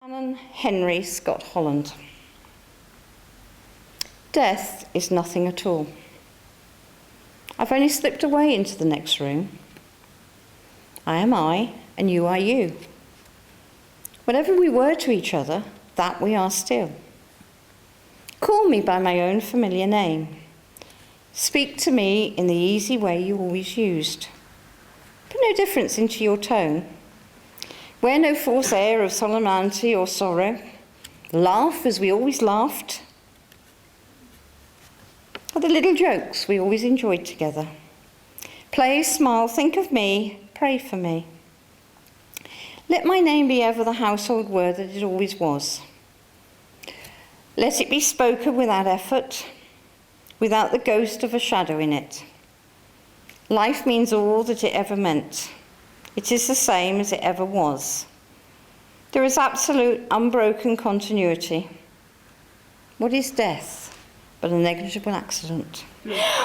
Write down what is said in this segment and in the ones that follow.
Canon Henry Scott Holland. Death is nothing at all. I've only slipped away into the next room. I am I, and you are you. Whatever we were to each other, that we are still. Call me by my own familiar name. Speak to me in the easy way you always used. Put no difference into your tone. Wear no false air of solemnity or sorrow. Laugh as we always laughed. Or the little jokes we always enjoyed together. Play, smile, think of me, pray for me. Let my name be ever the household word that it always was. Let it be spoken without effort, without the ghost of a shadow in it. Life means all that it ever meant. It is the same as it ever was. There is absolute, unbroken continuity. What is death but a negligible accident?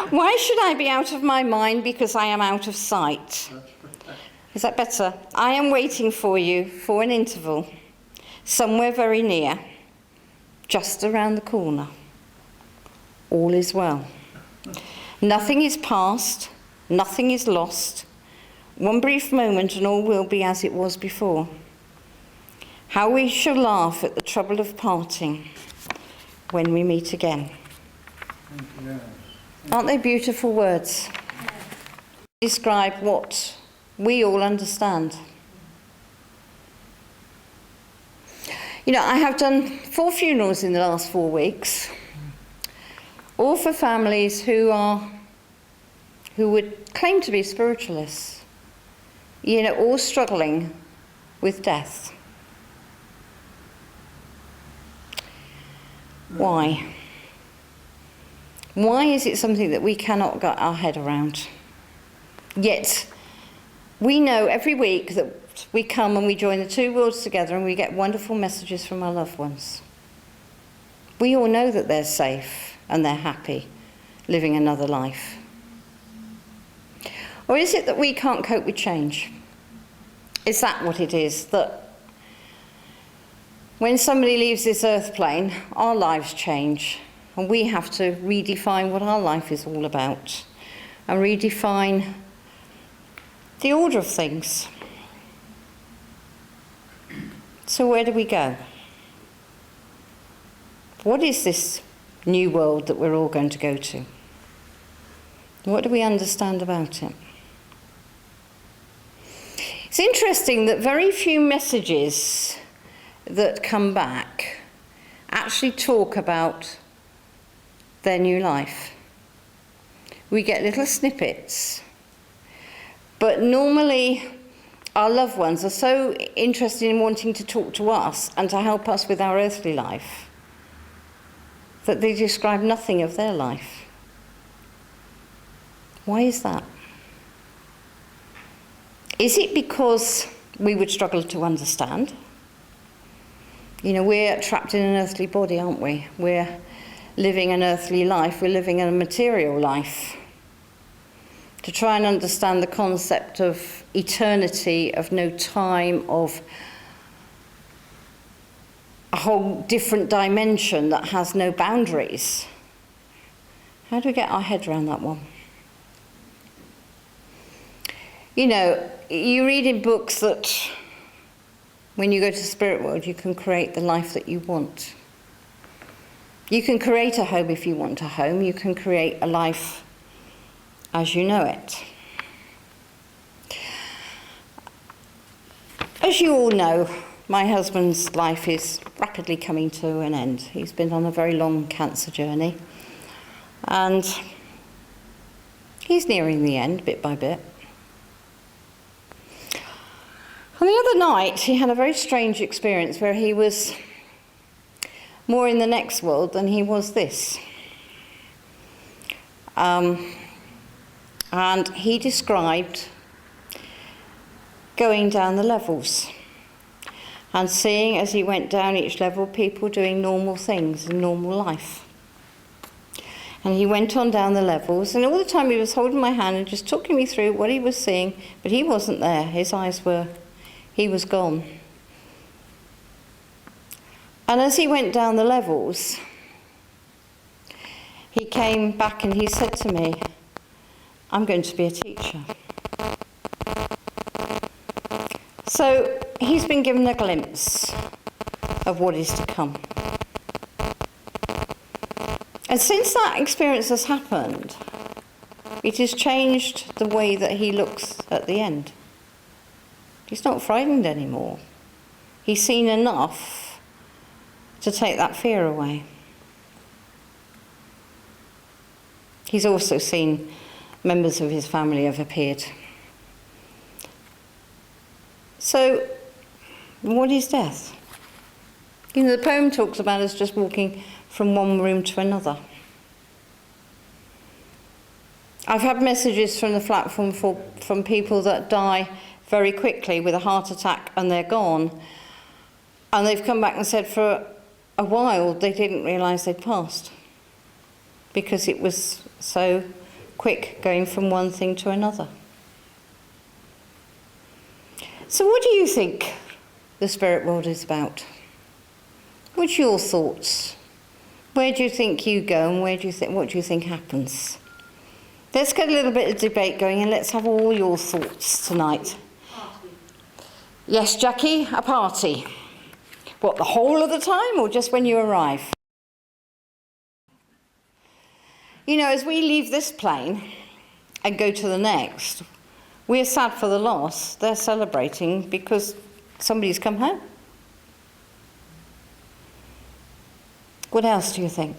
Why should I be out of my mind because I am out of sight? Is that better? I am waiting for you for an interval, somewhere very near, just around the corner. All is well. Nothing is past, nothing is lost. One brief moment and all will be as it was before. How we shall laugh at the trouble of parting when we meet again. Aren't they beautiful words? Describe what we all understand. You know, I have done 4 funerals in the last 4 weeks, all for families who would claim to be spiritualists. You know, all struggling with death. Why? Why is it something that we cannot get our head around? Yet, we know every week that we come and we join the two worlds together and we get wonderful messages from our loved ones. We all know that they're safe and they're happy, living another life. Or is it that we can't cope with change? Is that what it is? That when somebody leaves this earth plane, our lives change, and we have to redefine what our life is all about, and redefine the order of things. So where do we go? What is this new world that we're all going to go to? What do we understand about it? It's interesting that very few messages that come back actually talk about their new life. We get little snippets, but normally our loved ones are so interested in wanting to talk to us and to help us with our earthly life that they describe nothing of their life. Why is that? Is it because we would struggle to understand? You know, we're trapped in an earthly body, aren't we? We're living an earthly life, we're living a material life. To try and understand the concept of eternity, of no time, of a whole different dimension that has no boundaries. How do we get our head around that one? You know, you read in books that when you go to the spirit world, you can create the life that you want. You can create a home if you want a home. You can create a life as you know it. As you all know, my husband's life is rapidly coming to an end. He's been on a very long cancer journey, and he's nearing the end bit by bit. And the other night, he had a very strange experience where he was more in the next world than he was this. And he described going down the levels and seeing, as he went down each level, people doing normal things in normal life. And he went on down the levels, and all the time he was holding my hand and just talking me through what he was seeing, but he wasn't there. His eyes were... he was gone. And as he went down the levels, he came back and he said to me, I'm going to be a teacher. So he's been given a glimpse of what is to come. And since that experience has happened, it has changed the way that he looks at the end. He's not frightened anymore. He's seen enough to take that fear away. He's also seen members of his family have appeared. So, what is death? You know, the poem talks about us just walking from one room to another. I've had messages from the platform from people that die very quickly with a heart attack and they're gone. And they've come back and said for a while they didn't realise they'd passed, because it was so quick going from one thing to another. So what do you think the spirit world is about? What's your thoughts? Where do you think you go, and what do you think happens? Let's get a little bit of debate going, and let's have all your thoughts tonight. Party. Yes, Jackie, a party. What, the whole of the time, or just when you arrive? You know, as we leave this plane and go to the next, we're sad for the loss. They're celebrating because somebody's come home. What else do you think?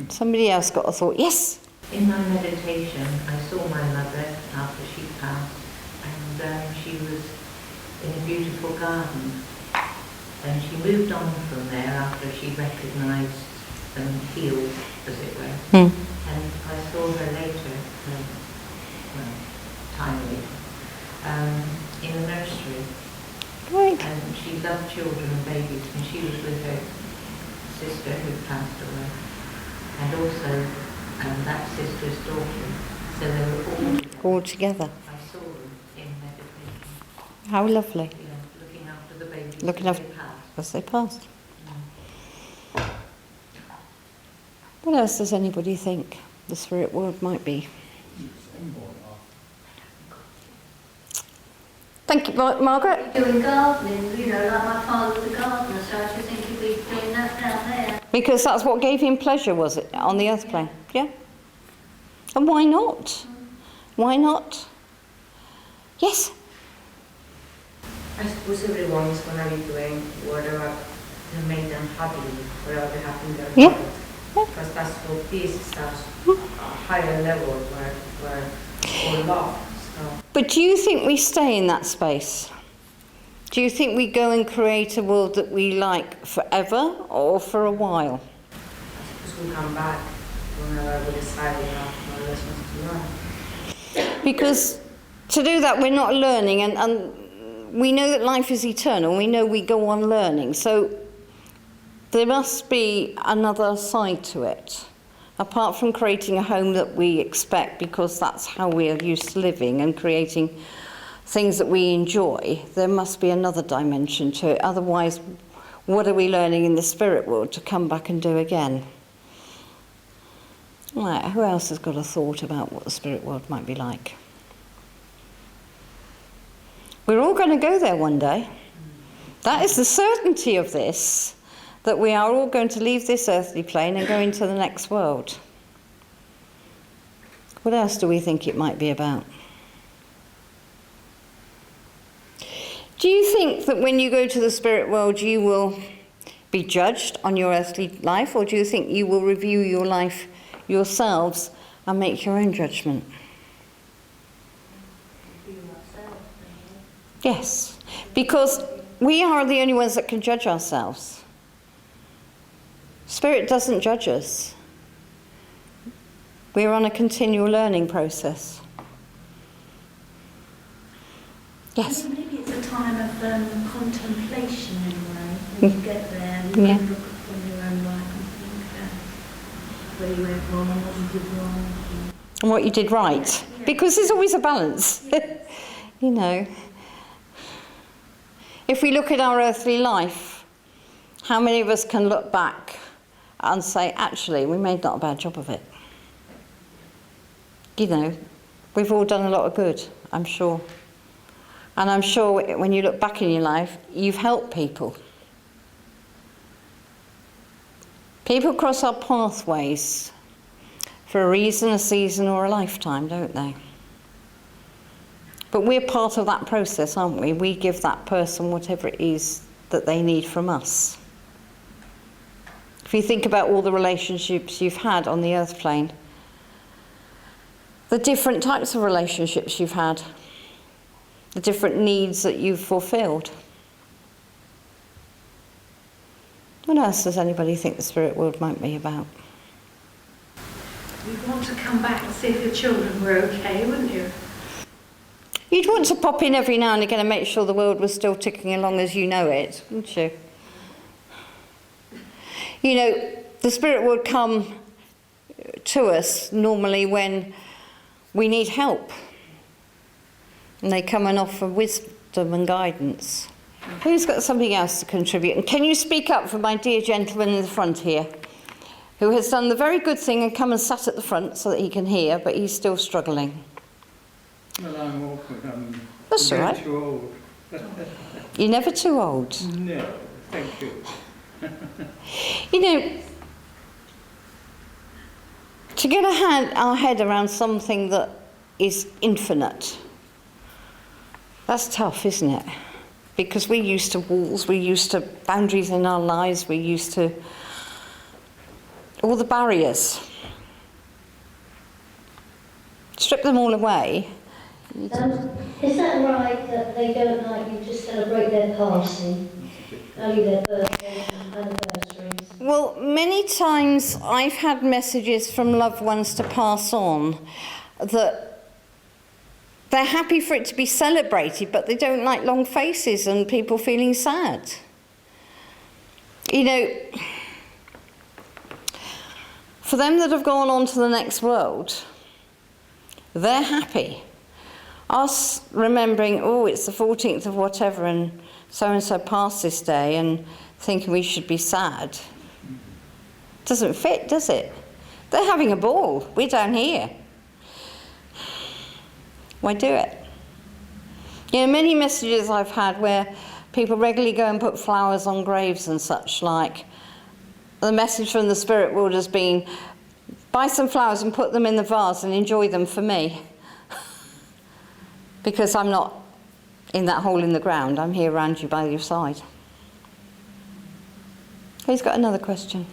Somebody else got a thought. Yes? In my meditation, I saw my mother after she passed, and she was in a beautiful garden. And she moved on from there after she recognised and healed, as it were. And I saw her later, time later, in a nursery. Right. And she loved children and babies, and she was with her sister who passed away, and also that sister's daughter. So they were all together. All together. I saw them in meditation. How lovely. Yeah, looking after the babies Looking as after they passed. as they passed. What else does anybody think the spirit world might be? Thank you, Margaret. Doing gardening, you know, like my father was a gardener, so I should think he'd be doing that down there. Because that's what gave him pleasure, was it, on the earth plane? Yeah. And why not? Why not? Yes? I suppose everyone's going to be doing whatever made them happy, whatever they have in their Yeah. heart. Yeah. Because that's what peace is, that's a higher level where all love. So. But do you think we stay in that space? Do you think we go and create a world that we like forever or for a while? I suppose we'll come back whenever we decide we have more lessons to learn. Because to do that, we're not learning, and we know that life is eternal. We know we go on learning. So there must be another side to it. Apart from creating a home that we expect because that's how we're used to living and creating things that we enjoy, there must be another dimension to it. Otherwise, what are we learning in the spirit world to come back and do again? Right, who else has got a thought about what the spirit world might be like? We're all going to go there one day. That is the certainty of this, that we are all going to leave this earthly plane and go into the next world. What else do we think it might be about? Do you think that when you go to the spirit world you will be judged on your earthly life, or do you think you will review your life yourselves and make your own judgment? Yes, because we are the only ones that can judge ourselves. Spirit doesn't judge us. We're on a continual learning process. Yes? Maybe it's a time of contemplation in a way. When you get there, you Yeah. can look upon your own life and think where you went wrong, what you did wrong. And what you did right. Because there's always a balance. You know. If we look at our earthly life, how many of us can look back and say, actually, we made not a bad job of it? You know, we've all done a lot of good, I'm sure. And I'm sure when you look back in your life, you've helped people. People cross our pathways for a reason, a season, or a lifetime, don't they? But we're part of that process, aren't we? We give that person whatever it is that they need from us. If you think about all the relationships you've had on the earth plane, the different types of relationships you've had, the different needs that you've fulfilled. What else does anybody think the spirit world might be about? You'd want to come back and see if your children were okay, wouldn't you? You'd want to pop in every now and again and make sure the world was still ticking along as you know it, wouldn't you? You know, the spirit would come to us normally when we need help. And they come and offer wisdom and guidance. Who's got something else to contribute? And can you speak up for my dear gentleman in the front here, who has done the very good thing and come and sat at the front so that he can hear, but he's still struggling? Well, I'm awkward. That's all right. Too old. You're never too old. No, thank you. You know, to get our head around something that is infinite, that's tough, isn't it? Because we're used to walls, we're used to boundaries in our lives, we're used to all the barriers. Strip them all away. Is that right that they don't like you to celebrate their passing, only their birthdays and anniversaries? Well, many times I've had messages from loved ones to pass on that they're happy for it to be celebrated, but they don't like long faces and people feeling sad. You know, for them that have gone on to the next world, they're happy. Us remembering, oh, it's the 14th of whatever and so passed this day and thinking we should be sad, doesn't fit, does it? They're having a ball. We're down here. Why do it? You know, many messages I've had where people regularly go and put flowers on graves and such like. The message from the spirit world has been, buy some flowers and put them in the vase and enjoy them for me. Because I'm not in that hole in the ground. I'm here around you by your side. Who's got another question?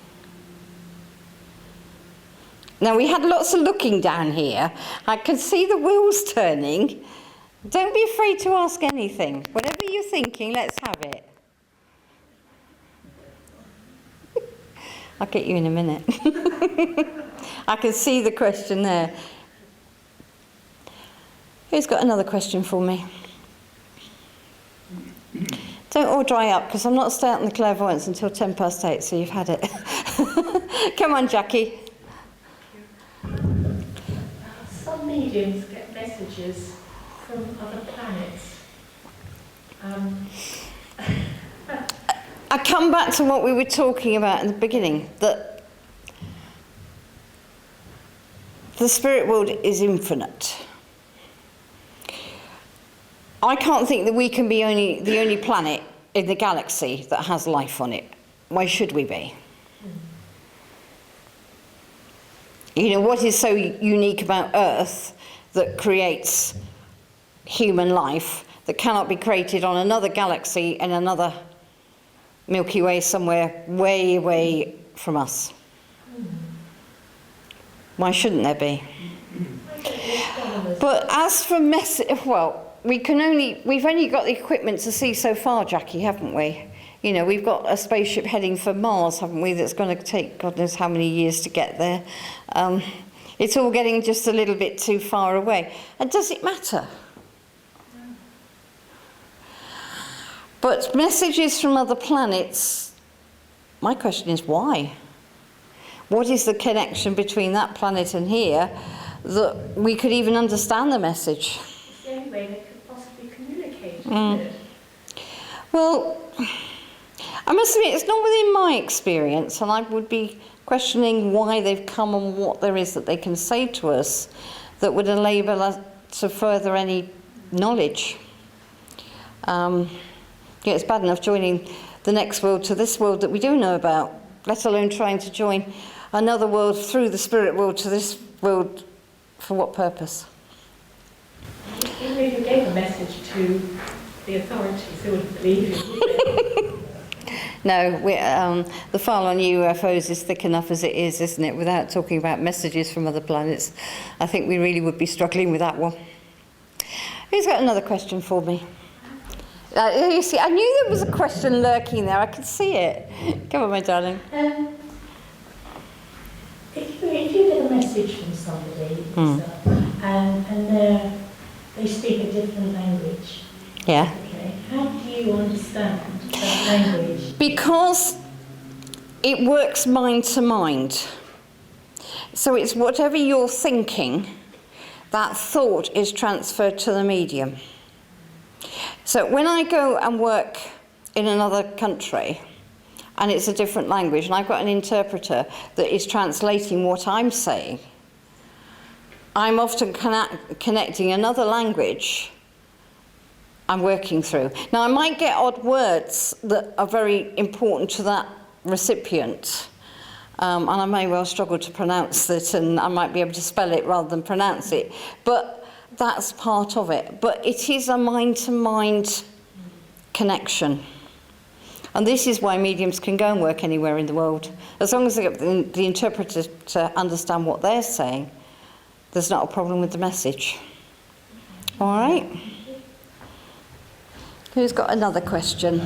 Now, we had lots of looking down here. I can see the wheels turning. Don't be afraid to ask anything. Whatever you're thinking, let's have it. I'll get you in a minute. I can see the question there. Who's got another question for me? Don't all dry up, because I'm not starting the clairvoyance until 8:10, so you've had it. Come on, Jackie. Some mediums get messages from other planets. I come back to what we were talking about in the beginning, that the spirit world is infinite. I can't think that we can be the only planet in the galaxy that has life on it. Why should we be? You know, what is so unique about Earth that creates human life that cannot be created on another galaxy in another Milky Way somewhere way away from us? Why shouldn't there be? But as for well, we've only got the equipment to see so far, Jackie, haven't we? You know, we've got a spaceship heading for Mars, haven't we, that's going to take God knows how many years to get there. It's all getting just a little bit too far away. And does it matter? But messages from other planets, my question is why? What is the connection between that planet and here that we could even understand the message? It's the only way they could possibly communicate, isn't it? Well, I must admit, it's not within my experience, and I would be questioning why they've come and what there is that they can say to us that would enable us to further any knowledge. It's bad enough joining the next world to this world that we do know about, let alone trying to join another world through the spirit world to this world. For what purpose? Even if you gave a message to the authorities, they wouldn't believe you. No, the file on UFOs is thick enough as it is, isn't it? Without talking about messages from other planets, I think we really would be struggling with that one. Who's got another question for me? You see, I knew there was a question lurking there. I could see it. Come on, my darling. If you get a message from somebody and they speak a different language, Yeah. okay, how do you understand that language? Because it works mind to mind. So it's whatever you're thinking, that thought is transferred to the medium. So when I go and work in another country, and it's a different language, and I've got an interpreter that is translating what I'm saying, I'm often connecting another language I'm working through. Now, I might get odd words that are very important to that recipient, and I may well struggle to pronounce it, and I might be able to spell it rather than pronounce it, but that's part of it. But it is a mind-to-mind connection. And this is why mediums can go and work anywhere in the world. As long as they get the interpreter to understand what they're saying, there's not a problem with the message. All right? Who's got another question?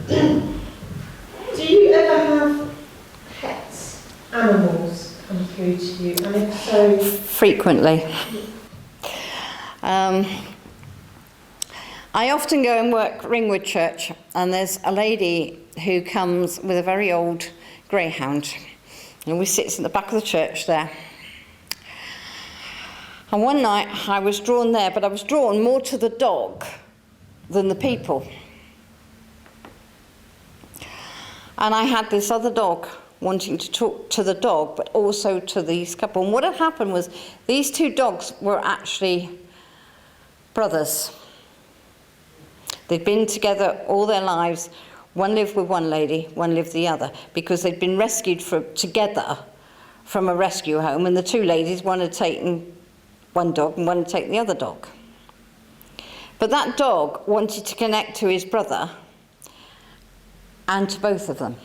Do you ever have pets, animals come through to you? And if so... Frequently. I often go and work Ringwood Church, and there's a lady who comes with a very old greyhound, and always sits in the back of the church there. And one night I was drawn there, but I was drawn more to the dog than the people. And I had this other dog wanting to talk to the dog, but also to these couple. And what had happened was these two dogs were actually brothers. They'd been together all their lives. One lived with one lady, one lived the other, because they'd been rescued together from a rescue home, and the two ladies, one had taken one dog and one had taken the other dog. But that dog wanted to connect to his brother and to both of them.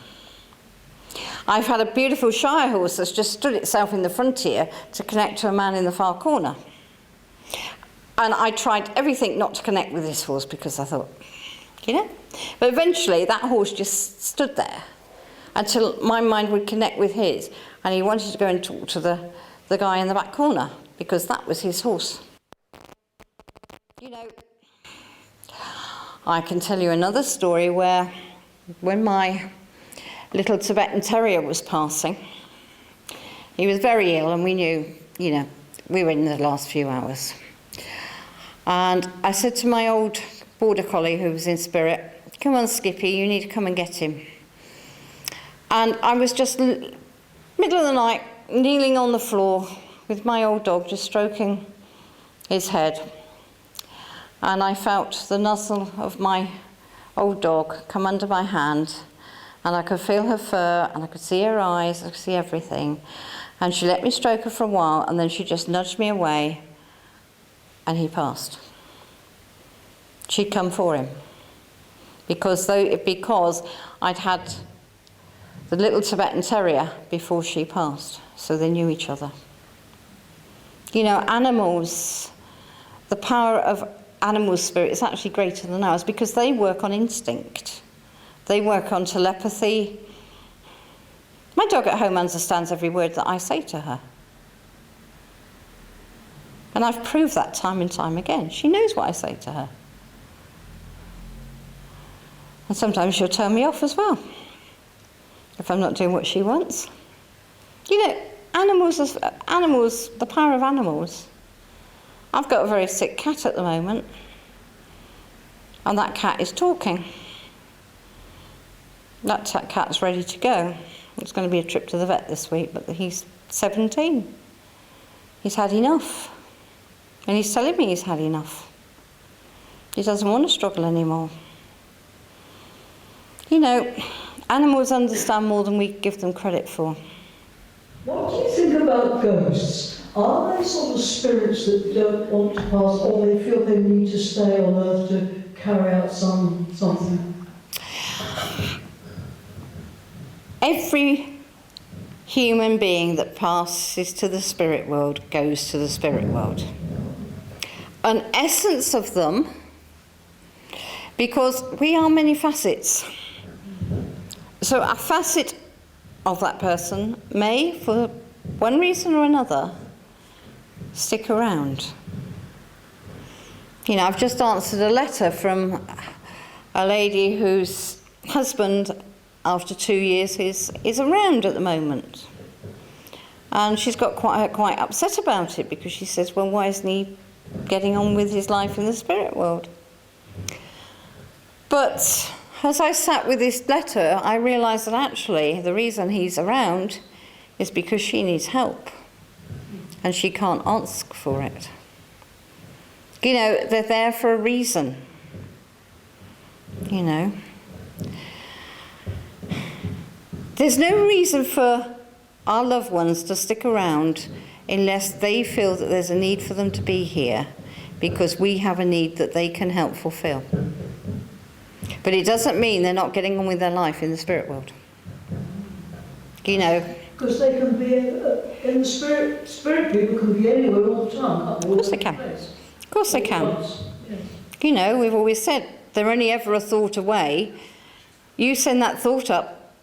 I've had a beautiful Shire horse that's just stood itself in the front here to connect to a man in the far corner. And I tried everything not to connect with this horse because I thought, But eventually that horse just stood there until my mind would connect with his. And he wanted to go and talk to the guy in the back corner because that was his horse. I can tell you another story where when my little Tibetan terrier was passing, he was very ill and we knew, we were in the last few hours. And I said to my old border collie who was in spirit, come on Skippy, you need to come and get him. And I was just middle of the night, kneeling on the floor with my old dog, just stroking his head. And I felt the nuzzle of my old dog come under my hand, and I could feel her fur, and I could see her eyes, I could see everything. And she let me stroke her for a while, and then she just nudged me away, and he passed. She'd come for him. Because I'd had the little Tibetan terrier before she passed, so they knew each other. Animals, the power of animal spirit is actually greater than ours because they work on instinct. They work on telepathy. My dog at home understands every word that I say to her. And I've proved that time and time again. She knows what I say to her. And sometimes she'll tell me off as well, if I'm not doing what she wants. Animals, the power of animals. I've got a very sick cat at the moment. And that cat is talking. That cat's ready to go. It's going to be a trip to the vet this week, but he's 17. He's had enough. And he's telling me he's had enough. He doesn't want to struggle anymore. You know, animals understand more than we give them credit for. What do you think about ghosts? Are they sort of spirits that don't want to pass, or they feel they need to stay on Earth to carry out something? Every human being that passes to the spirit world goes to the spirit world. An essence of them, because we are many facets. So a facet of that person may, for one reason or another, stick around. You know, I've just answered a letter from a lady whose husband, after 2 years, is around at the moment. And she's got quite upset about it, because she says, well, why isn't he getting on with his life in the spirit world? But as I sat with this letter, I realised that actually the reason he's around is because she needs help. And she can't ask for it. You know, they're there for a reason. You know. There's no reason for our loved ones to stick around unless they feel that there's a need for them to be here, because we have a need that they can help fulfill. But it doesn't mean they're not getting on with their life in the spirit world. You know. Because they can be in the spirit people can be anywhere all the time, can't they? Of course they can. Of course they can. Yes. You know, we've always said they're only ever a thought away. You send that thought up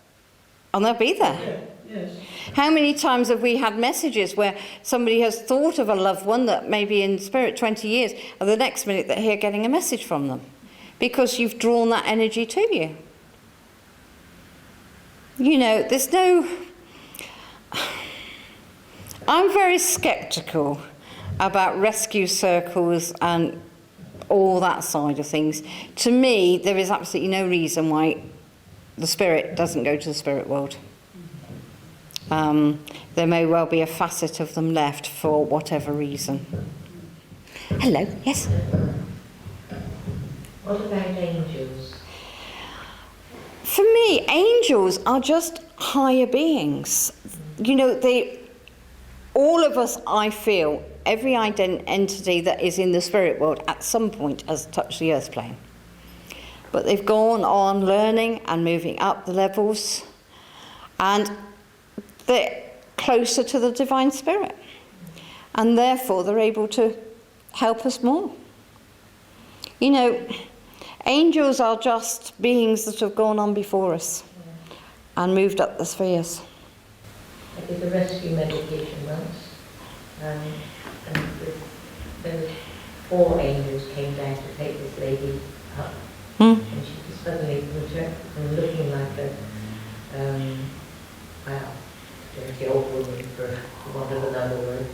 and they'll be there. Yeah. Yes. How many times have we had messages where somebody has thought of a loved one that may be in spirit 20 years, and the next minute they're here getting a message from them? Because you've drawn that energy to you. You know, there's no... I'm very sceptical about rescue circles and all that side of things. To me, there is absolutely no reason why the spirit doesn't go to the spirit world. There may well be a facet of them left for whatever reason. Hello, yes? What about angels? For me, angels are just higher beings. You know, all of us, I feel, every entity that is in the spirit world at some point has touched the earth plane. But they've gone on learning and moving up the levels, and they're closer to the divine spirit. And therefore, they're able to help us more. You know, angels are just beings that have gone on before us and moved up the spheres. I did a rescue meditation once, and there were 4 angels came down to take this lady up, and she was suddenly from looking like a dirty old woman, for want of another word.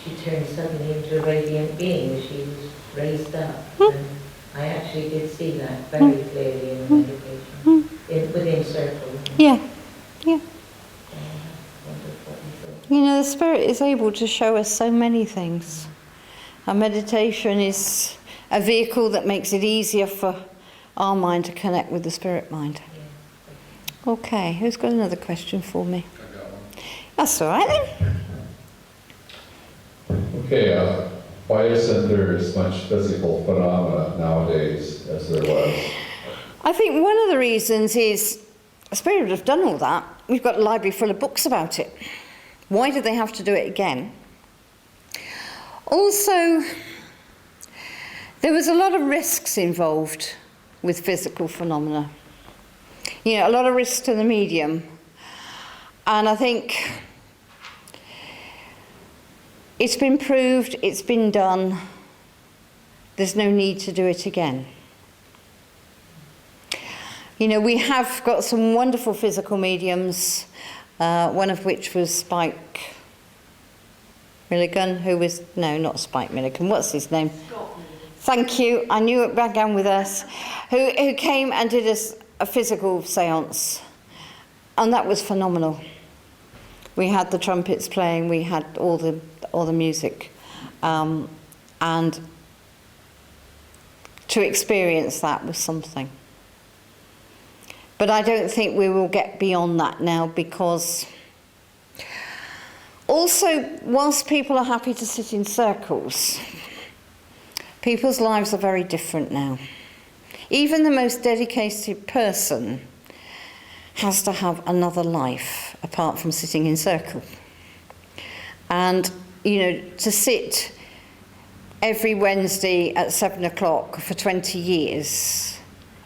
She turned suddenly into a radiant being as she was raised up, and I actually did see that very clearly in the meditation, within circles. Yeah. You know, the spirit is able to show us so many things. And meditation is a vehicle that makes it easier for our mind to connect with the spirit mind. Okay, who's got another question for me? I got one. That's all right then. Okay, why isn't there as much physical phenomena nowadays as there was? I think one of the reasons is the spirit would have done all that. We've got a library full of books about it. Why do they have to do it again? Also, there was a lot of risks involved with physical phenomena. You know, a lot of risks to the medium. And I think it's been proved, it's been done. There's no need to do it again. You know, we have got some wonderful physical mediums, one of which was Spike Milligan, who was, no, not Spike Milligan, what's his name? Thank you. I knew it began with us. Who came and did us a physical séance. And that was phenomenal. We had the trumpets playing, we had all the music. And to experience that was something. But I don't think we will get beyond that now, because also, whilst people are happy to sit in circles, people's lives are very different now. Even the most dedicated person has to have another life apart from sitting in circle. And, you know, to sit every Wednesday at 7 o'clock for 20 years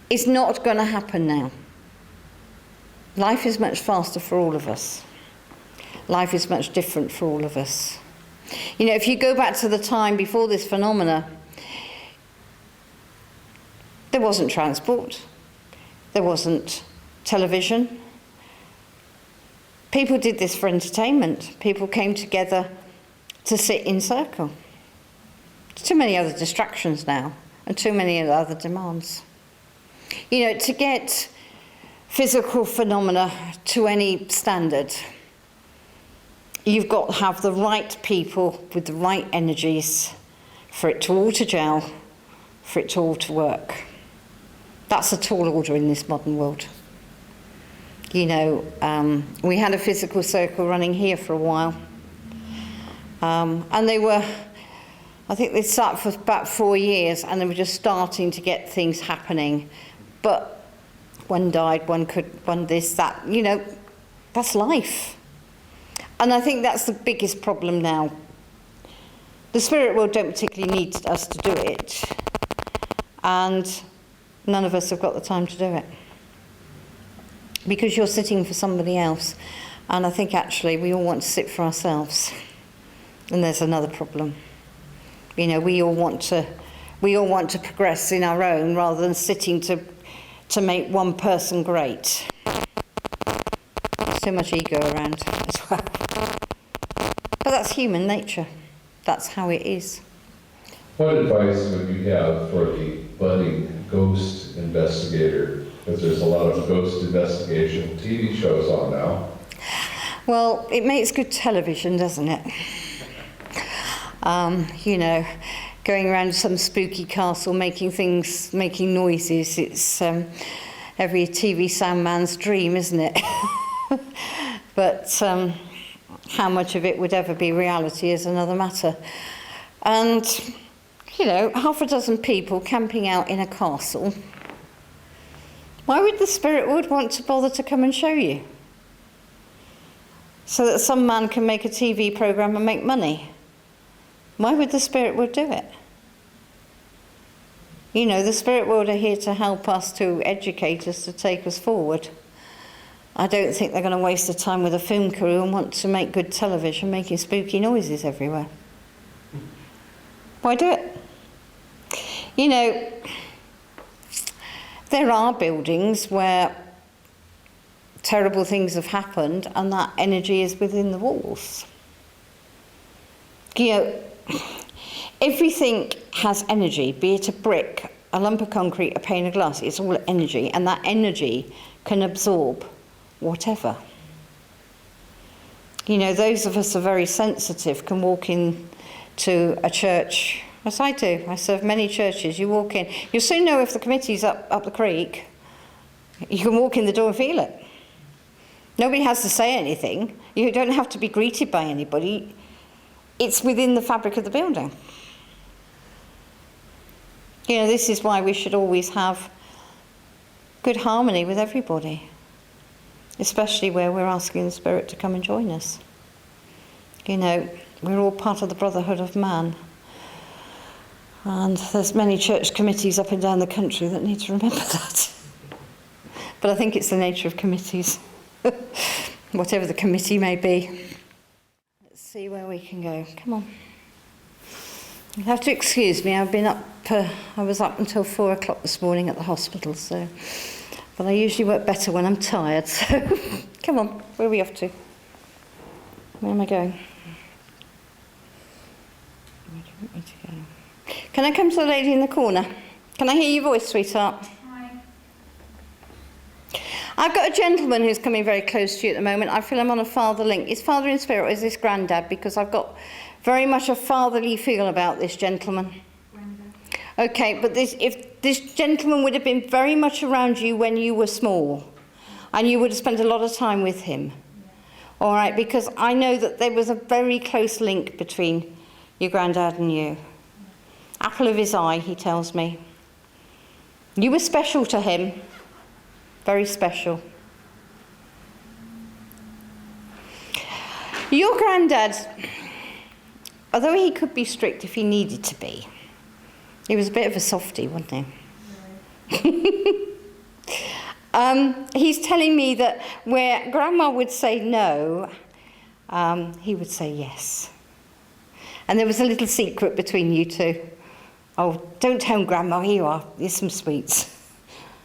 is not going to happen now. Life is much faster for all of us. Life is much different for all of us. You know, if you go back to the time before this phenomena, there wasn't transport, there wasn't television. People did this for entertainment. People came together to sit in circle. There's too many other distractions now, and too many other demands. You know, to get physical phenomena to any standard, you've got to have the right people with the right energies for it to all to gel, for it to all to work. That's a tall order in this modern world. You know, we had a physical circle running here for a while. And they were, I think they started for about 4 years, and they were just starting to get things happening. But one died, one this, that, you know, that's life. And I think that's the biggest problem now. The spirit world don't particularly need us to do it. And none of us have got the time to do it. Because you're sitting for somebody else. And I think actually we all want to sit for ourselves. And there's another problem. You know, we all want to progress in our own rather than sitting to make one person great. There's too much ego around as well. But that's human nature. That's how it is. What advice would you have for the budding ghost investigator? Because there's a lot of ghost investigation TV shows on now. Well, it makes good television, doesn't it? You know, going around some spooky castle, making noises. It's every TV soundman's dream, isn't it? But how much of it would ever be reality is another matter. And, you know, half a dozen people camping out in a castle. Why would the spirit world want to bother to come and show you? So that some man can make a TV programme and make money. Why would the spirit world do it? You know, the spirit world are here to help us, to educate us, to take us forward. I don't think they're going to waste their time with a film crew and want to make good television making spooky noises everywhere. Why do it? You know, there are buildings where terrible things have happened and that energy is within the walls. You know, everything has energy, be it a brick, a lump of concrete, a pane of glass, it's all energy, and that energy can absorb whatever. You know, those of us who are very sensitive can walk in to a church, as I do. I serve many churches. You walk in, you'll soon know if the committee's up the creek. You can walk in the door and feel it. Nobody has to say anything. You don't have to be greeted by anybody. It's within the fabric of the building. You know, this is why we should always have good harmony with everybody, especially where we're asking the spirit to come and join us. You know, we're all part of the brotherhood of man. And there's many church committees up and down the country that need to remember that. But I think it's the nature of committees, whatever the committee may be. Let's see where we can go. Come on. You have to excuse me, I've been up, I was up until 4 o'clock this morning at the hospital, so, but I usually work better when I'm tired, so come on, where are we off to? Where am I going? Where do you want me to go? Can I come to the lady in the corner? Can I hear your voice, sweetheart? I've got a gentleman who's coming very close to you at the moment. I feel I'm on a father link. Is father in spirit or is this granddad? Because I've got very much a fatherly feel about this gentleman. Okay, but if this gentleman would have been very much around you when you were small, and you would have spent a lot of time with him. All right, because I know that there was a very close link between your granddad and you. Apple of his eye, he tells me. You were special to him. Very special. Your granddad, although he could be strict if he needed to be, he was a bit of a softie, wasn't he? He's telling me that where Grandma would say no, he would say yes. And there was a little secret between you two. Oh, don't tell Grandma, here you are, here's some sweets.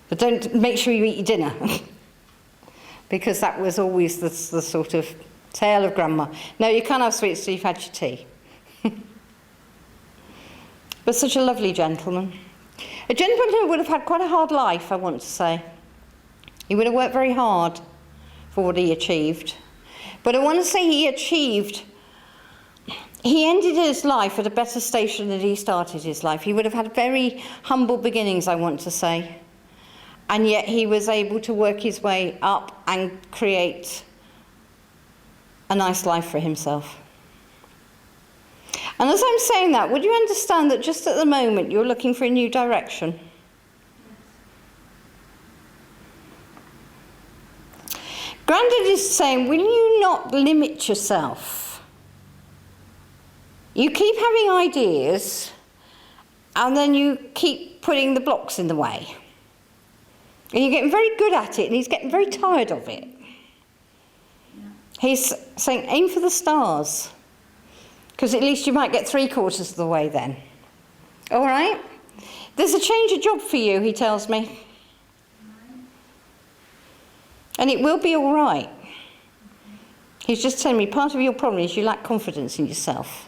But don't make sure you eat your dinner. Because that was always the sort of tale of Grandma. No, you can't have sweets till you've had your tea. But such a lovely gentleman. A gentleman who would have had quite a hard life, I want to say. He would have worked very hard for what he achieved. But I want to say he ended his life at a better station than he started his life. He would have had very humble beginnings, I want to say. And yet he was able to work his way up and create a nice life for himself. And as I'm saying that, would you understand that just at the moment you're looking for a new direction? Grandad is saying, will you not limit yourself? You keep having ideas, and then you keep putting the blocks in the way. And you're getting very good at it, and he's getting very tired of it. He's saying, aim for the stars, because at least you might get 3/4 of the way then. All right? There's a change of job for you, he tells me. And it will be all right. He's just telling me part of your problem is you lack confidence in yourself.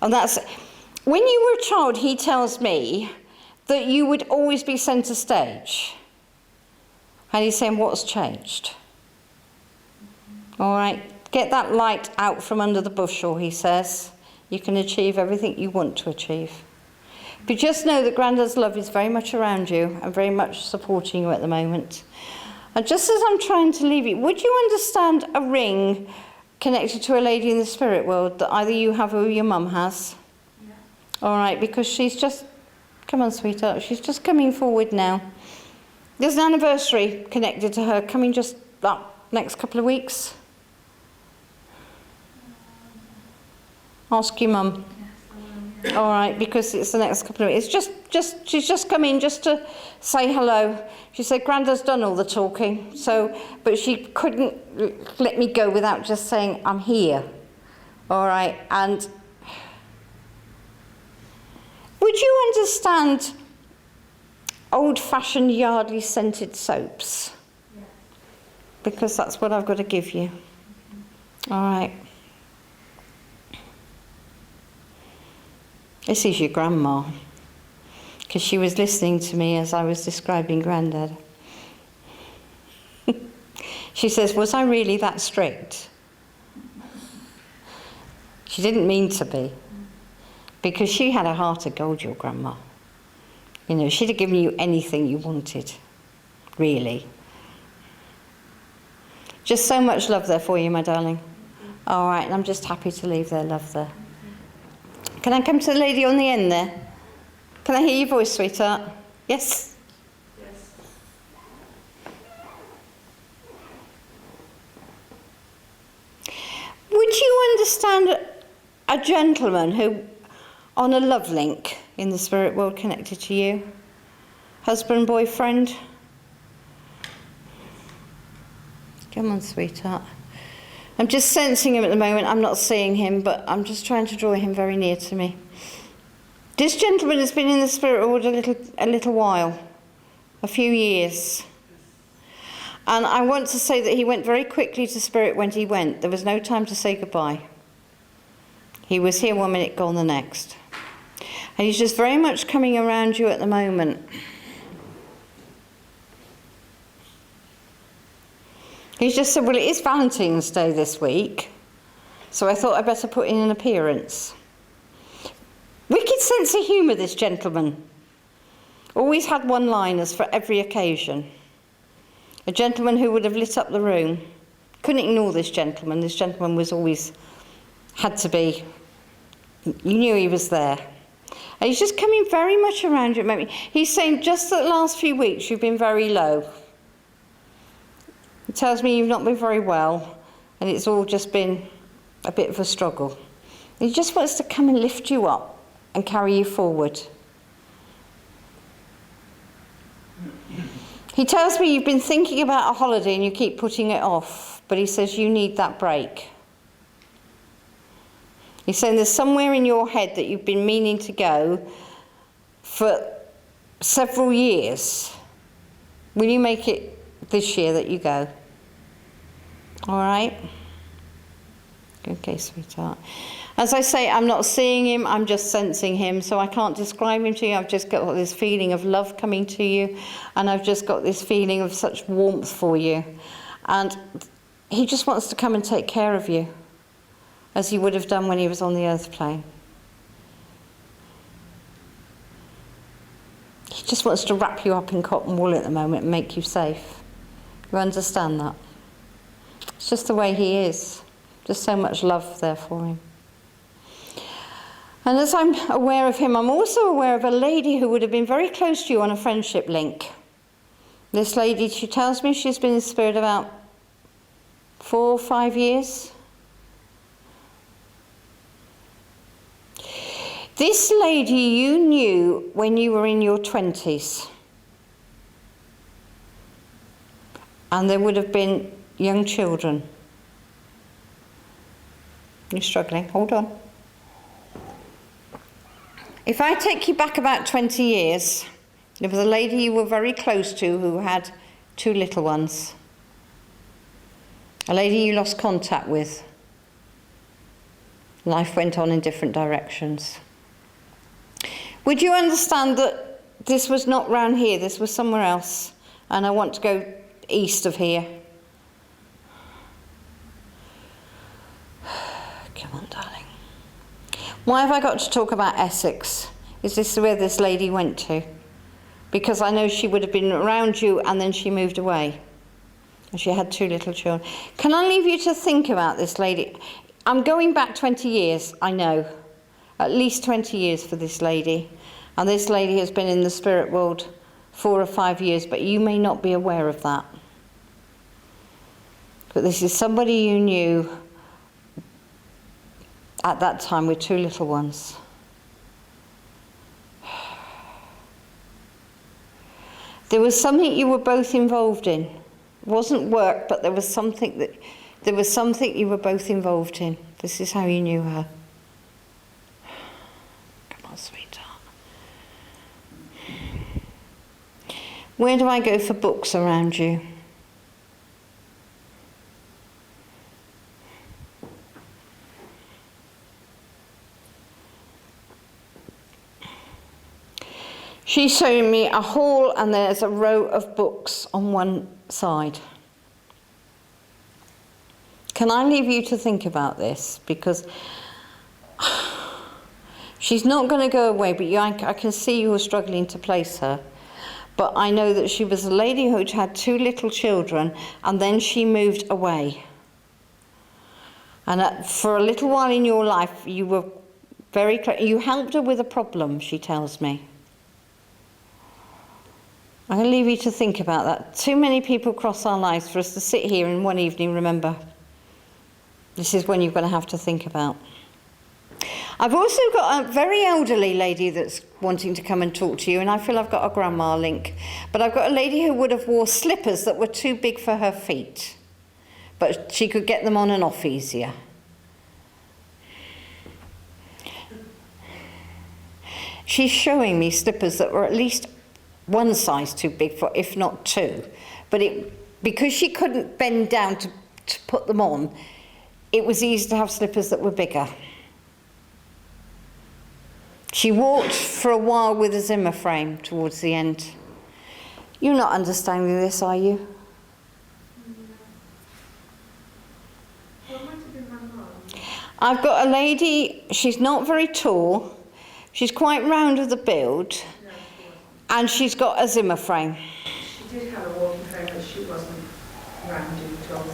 And that's, when you were a child, he tells me that you would always be centre stage. And he's saying, what's changed? All right, get that light out from under the bushel, he says. You can achieve everything you want to achieve. But just know that Grandad's love is very much around you and very much supporting you at the moment. And just as I'm trying to leave you, would you understand a ring connected to a lady in the spirit world that either you have or your mum has? Yeah. All right, because she's just, come on, sweetheart, she's just coming forward now. There's an anniversary connected to her coming just up next couple of weeks. Ask your mum. All right, because it's the next couple of weeks. She's just come in just to say hello. She said Grandad's done all the talking, but she couldn't let me go without just saying I'm here. All right, and would you understand old-fashioned Yardley scented soaps? Yes. Because that's what I've got to give you. All right. This is your grandma, because she was listening to me as I was describing Grandad. She says, was I really that strict? She didn't mean to be, because she had a heart of gold, your grandma. You know, she'd have given you anything you wanted, really. Just so much love there for you, my darling. All right, and I'm just happy to leave their love there. Can I come to the lady on the end there? Can I hear your voice, sweetheart? Yes? Yes. Would you understand a gentleman who, on a love link in the spirit world connected to you? Husband, boyfriend? Come on, sweetheart. I'm just sensing him at the moment. I'm not seeing him, but I'm just trying to draw him very near to me. This gentleman has been in the spirit world a little while, a few years. And I want to say that he went very quickly to spirit when he went. There was no time to say goodbye. He was here 1 minute, gone the next. And he's just very much coming around you at the moment. He's just said, well, it is Valentine's Day this week, so I thought I'd better put in an appearance. Wicked sense of humour, this gentleman. Always had one-liners for every occasion. A gentleman who would have lit up the room. Couldn't ignore this gentleman. This gentleman was always, had to be, you knew he was there. And he's just coming very much around you at the moment. He's saying just the last few weeks you've been very low. He tells me you've not been very well, and it's all just been a bit of a struggle. He just wants to come and lift you up and carry you forward. He tells me you've been thinking about a holiday and you keep putting it off, but he says you need that break. He's saying there's somewhere in your head that you've been meaning to go for several years. Will you make it this year that you go? All right? Okay, sweetheart. As I say, I'm not seeing him, I'm just sensing him, so I can't describe him to you. I've just got this feeling of love coming to you, and I've just got this feeling of such warmth for you. And he just wants to come and take care of you, as he would have done when he was on the earth plane. He just wants to wrap you up in cotton wool at the moment and make you safe. You understand that? It's just the way he is. There's so much love there for him. And as I'm aware of him, I'm also aware of a lady who would have been very close to you on a friendship link. This lady, she tells me she's been in spirit about 4 or 5 years. This lady you knew when you were in your 20s. And there would have been young children. You're struggling, hold on. If I take you back about 20 years, there was a lady you were very close to who had 2 little ones. A lady you lost contact with. Life went on in different directions. Would you understand that this was not round here, this was somewhere else, and I want to go east of here? Come on, darling. Why have I got to talk about Essex? Is this where this lady went to? Because I know she would have been around you and then she moved away. And she had 2 little children. Can I leave you to think about this lady? I'm going back 20 years, I know. At least 20 years for this lady. And this lady has been in the spirit world 4 or 5 years, but you may not be aware of that. But this is somebody you knew at that time with 2 little ones. There was something you were both involved in. It wasn't work, but there was something you were both involved in. This is how you knew her. Come on, sweetheart. Where do I go for books around you? She's showing me a hall and there's a row of books on one side. Can I leave you to think about this? Because she's not going to go away, but I can see you are struggling to place her. But I know that she was a lady who had 2 little children and then she moved away. And for a little while in your life, you were very close. You helped her with a problem, she tells me. I'm going to leave you to think about that. Too many people cross our lives for us to sit here in one evening, remember. This is when you're going to have to think about. I've also got a very elderly lady that's wanting to come and talk to you, and I feel I've got a grandma link. But I've got a lady who would have wore slippers that were too big for her feet. But she could get them on and off easier. She's showing me slippers that were at least 1 size too big for, if not 2. But because she couldn't bend down to put them on, it was easy to have slippers that were bigger. She walked for a while with a Zimmer frame towards the end. You're not understanding this, are you? What might have been my mum? I've got a lady, she's not very tall, she's quite round of the build, No, she wasn't. and she's got a Zimmer frame. She did have a walking frame, but she wasn't rounded at all.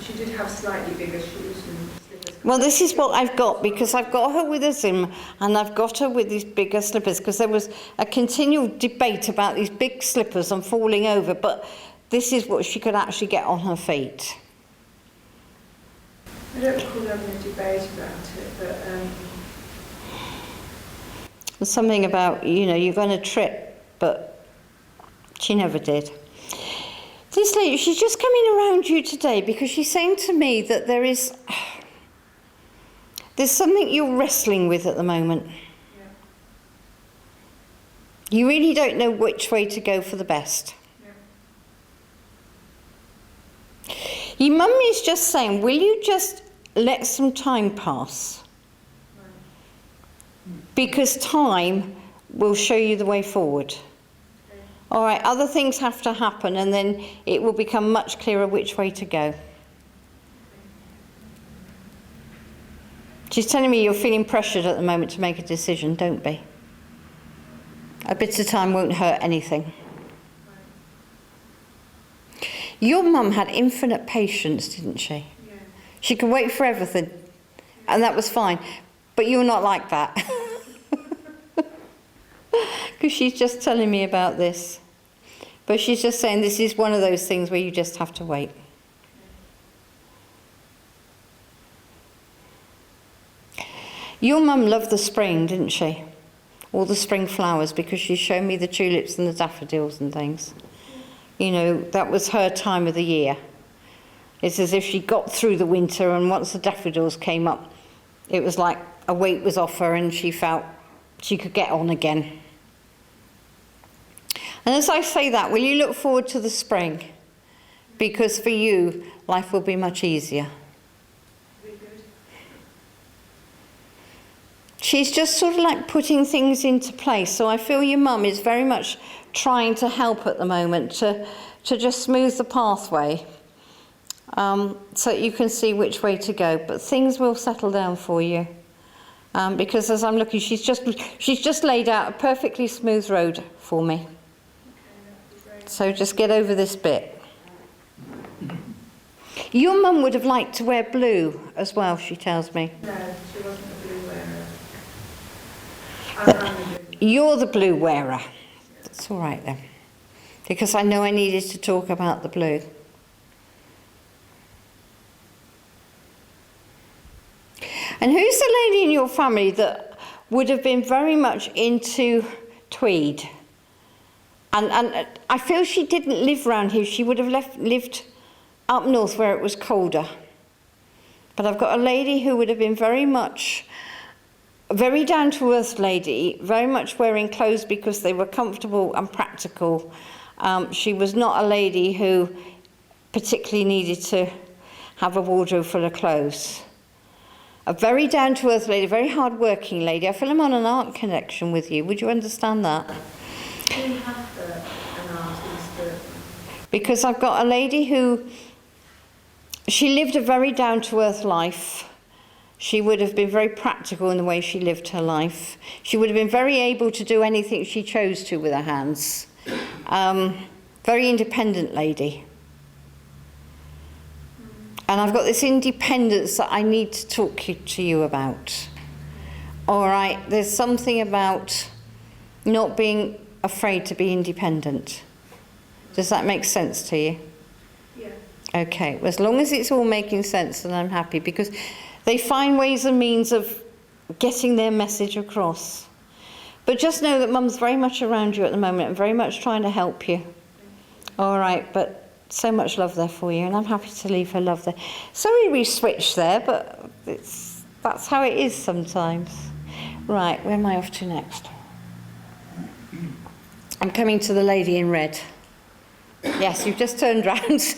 She did have slightly bigger shoes and slippers. Well, this is what I've got, because I've got her with a Zimmer, and I've got her with these bigger slippers, because there was a continual debate about these big slippers and falling over, but this is what she could actually get on her feet. I don't recall having a debate about it, but There's something about, you're going to trip, but she never did. This lady, she's just coming around you today because she's saying to me that there's something you're wrestling with at the moment. yeah, You really don't know which way to go for the best. yeah. Your mum is just saying, will you just let some time pass? Because time will show you the way forward. All right, other things have to happen, and then it will become much clearer which way to go. She's telling me you're feeling pressured at the moment to make a decision. Don't be. A bit of time won't hurt anything. Your mum had infinite patience, didn't she? Yeah. She could wait for everything, and that was fine. But you're not like that. Because she's just telling me about this. But she's just saying this is one of those things where you just have to wait. Your mum loved the spring, didn't she? All the spring flowers, because she showed me the tulips and the daffodils and things. That was her time of the year. It's as if she got through the winter, and once the daffodils came up, it was like a weight was off her and she felt she could get on again. And as I say that, will you look forward to the spring? Because for you, life will be much easier. She's just sort of like putting things into place. So I feel your mum is very much trying to help at the moment to just smooth the pathway, so that you can see which way to go. But things will settle down for you. Because as I'm looking, she's just laid out a perfectly smooth road for me. So just get over this bit. Your mum would have liked to wear blue as well, she tells me. No, she wasn't a blue wearer. I'm the blue. You're the blue wearer. That's all right then. Because I know I needed to talk about the blue. And who's the lady in your family that would have been very much into tweed? And I feel she didn't live round here. She would have lived up north where it was colder. But I've got a lady who would have been very down-to-earth lady, very much wearing clothes because they were comfortable and practical. She was not a lady who particularly needed to have a wardrobe full of clothes. A very down-to-earth lady, very hard-working lady. I feel I'm on an art connection with you. Would you understand that? Do you have an artist that... Because I've got a lady who, she lived a very down-to-earth life. She would have been very practical in the way she lived her life. She would have been very able to do anything she chose to with her hands. Very independent lady. And I've got this independence that I need to talk to you about. All right, there's something about not being afraid to be independent. Does that make sense to you? Yeah. Okay, well, as long as it's all making sense, then I'm happy, because they find ways and means of getting their message across. But just know that Mum's very much around you at the moment and very much trying to help you. All right, but so much love there for you, and I'm happy to leave her love there. Sorry we switched there, but that's how it is sometimes. Right, where am I off to next? I'm coming to the lady in red. Yes, you've just turned round.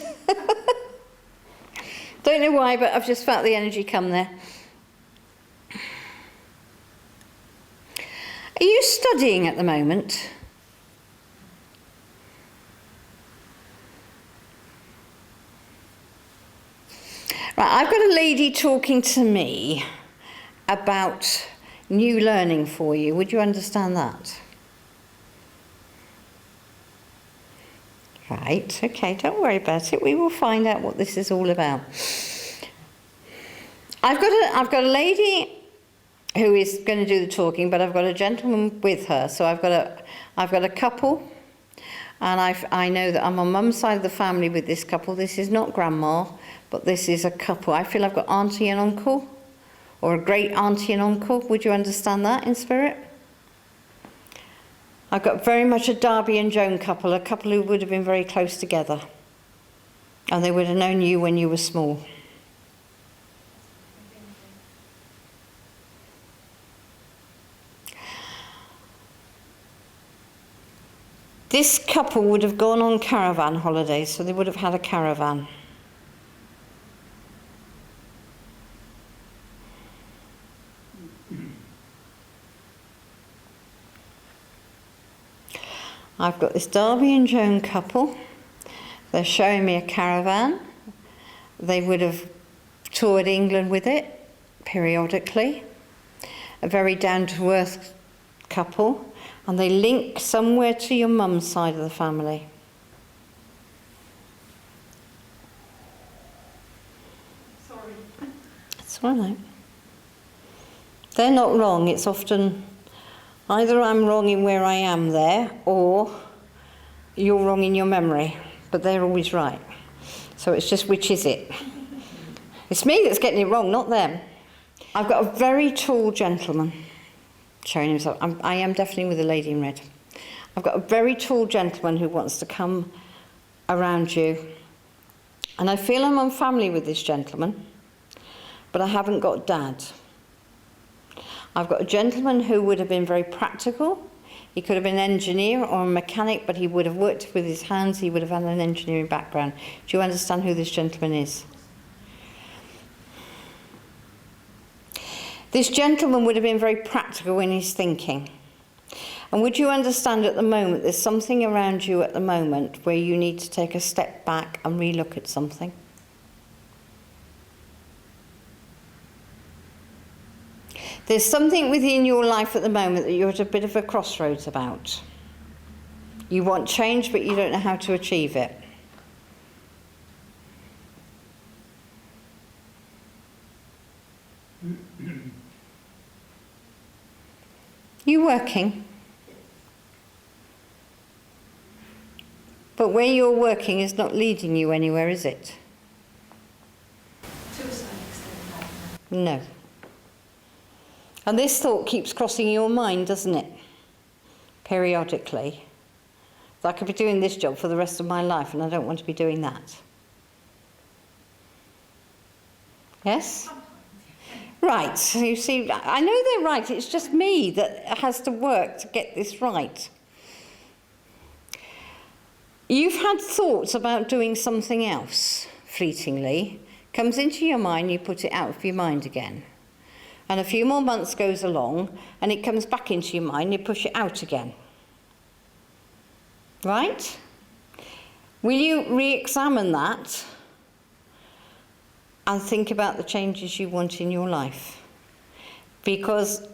Don't know why, but I've just felt the energy come there. Are you studying at the moment? Right, I've got a lady talking to me about new learning for you. Would you understand that? Right, okay, don't worry about it. We will find out what this is all about. I've got a lady who is going to do the talking, but I've got a gentleman with her. So I've got a couple, and I know that I'm on mum's side of the family with this couple. This is not grandma, but this is a couple. I feel I've got auntie and uncle, or a great auntie and uncle. Would you understand that in spirit? I've got very much a Darby and Joan couple, a couple who would have been very close together, and they would have known you when you were small. This couple would have gone on caravan holidays, so they would have had a caravan. I've got this Darby and Joan couple. They're showing me a caravan. They would have toured England with it periodically. A very down-to-earth couple. And they link somewhere to your mum's side of the family. Sorry. That's all right. They're not wrong. It's often either I'm wrong in where I am there, or you're wrong in your memory. But they're always right. So it's just, which is it? It's me that's getting it wrong, not them. I've got a very tall gentleman showing himself. I am definitely with the lady in red. I've got a very tall gentleman who wants to come around you. And I feel I'm on family with this gentleman, but I haven't got dad. I've got a gentleman who would have been very practical. He could have been an engineer or a mechanic, but he would have worked with his hands. He would have had an engineering background. Do you understand who this gentleman is? This gentleman would have been very practical in his thinking. And would you understand at the moment, there's something around you at the moment where you need to take a step back and relook at something? There's something within your life at the moment that you're at a bit of a crossroads about. You want change, but you don't know how to achieve it. You working? But where you're working is not leading you anywhere, is it? To a certain extent, No. And this thought keeps crossing your mind, doesn't it? Periodically. I could be doing this job for the rest of my life, and I don't want to be doing that. Yes? Right, so you see, I know they're right, it's just me that has to work to get this right. You've had thoughts about doing something else, fleetingly. Comes into your mind, you put it out of your mind again. And a few more months goes along, and it comes back into your mind, you push it out again. Right? Will you re-examine that and think about the changes you want in your life? Because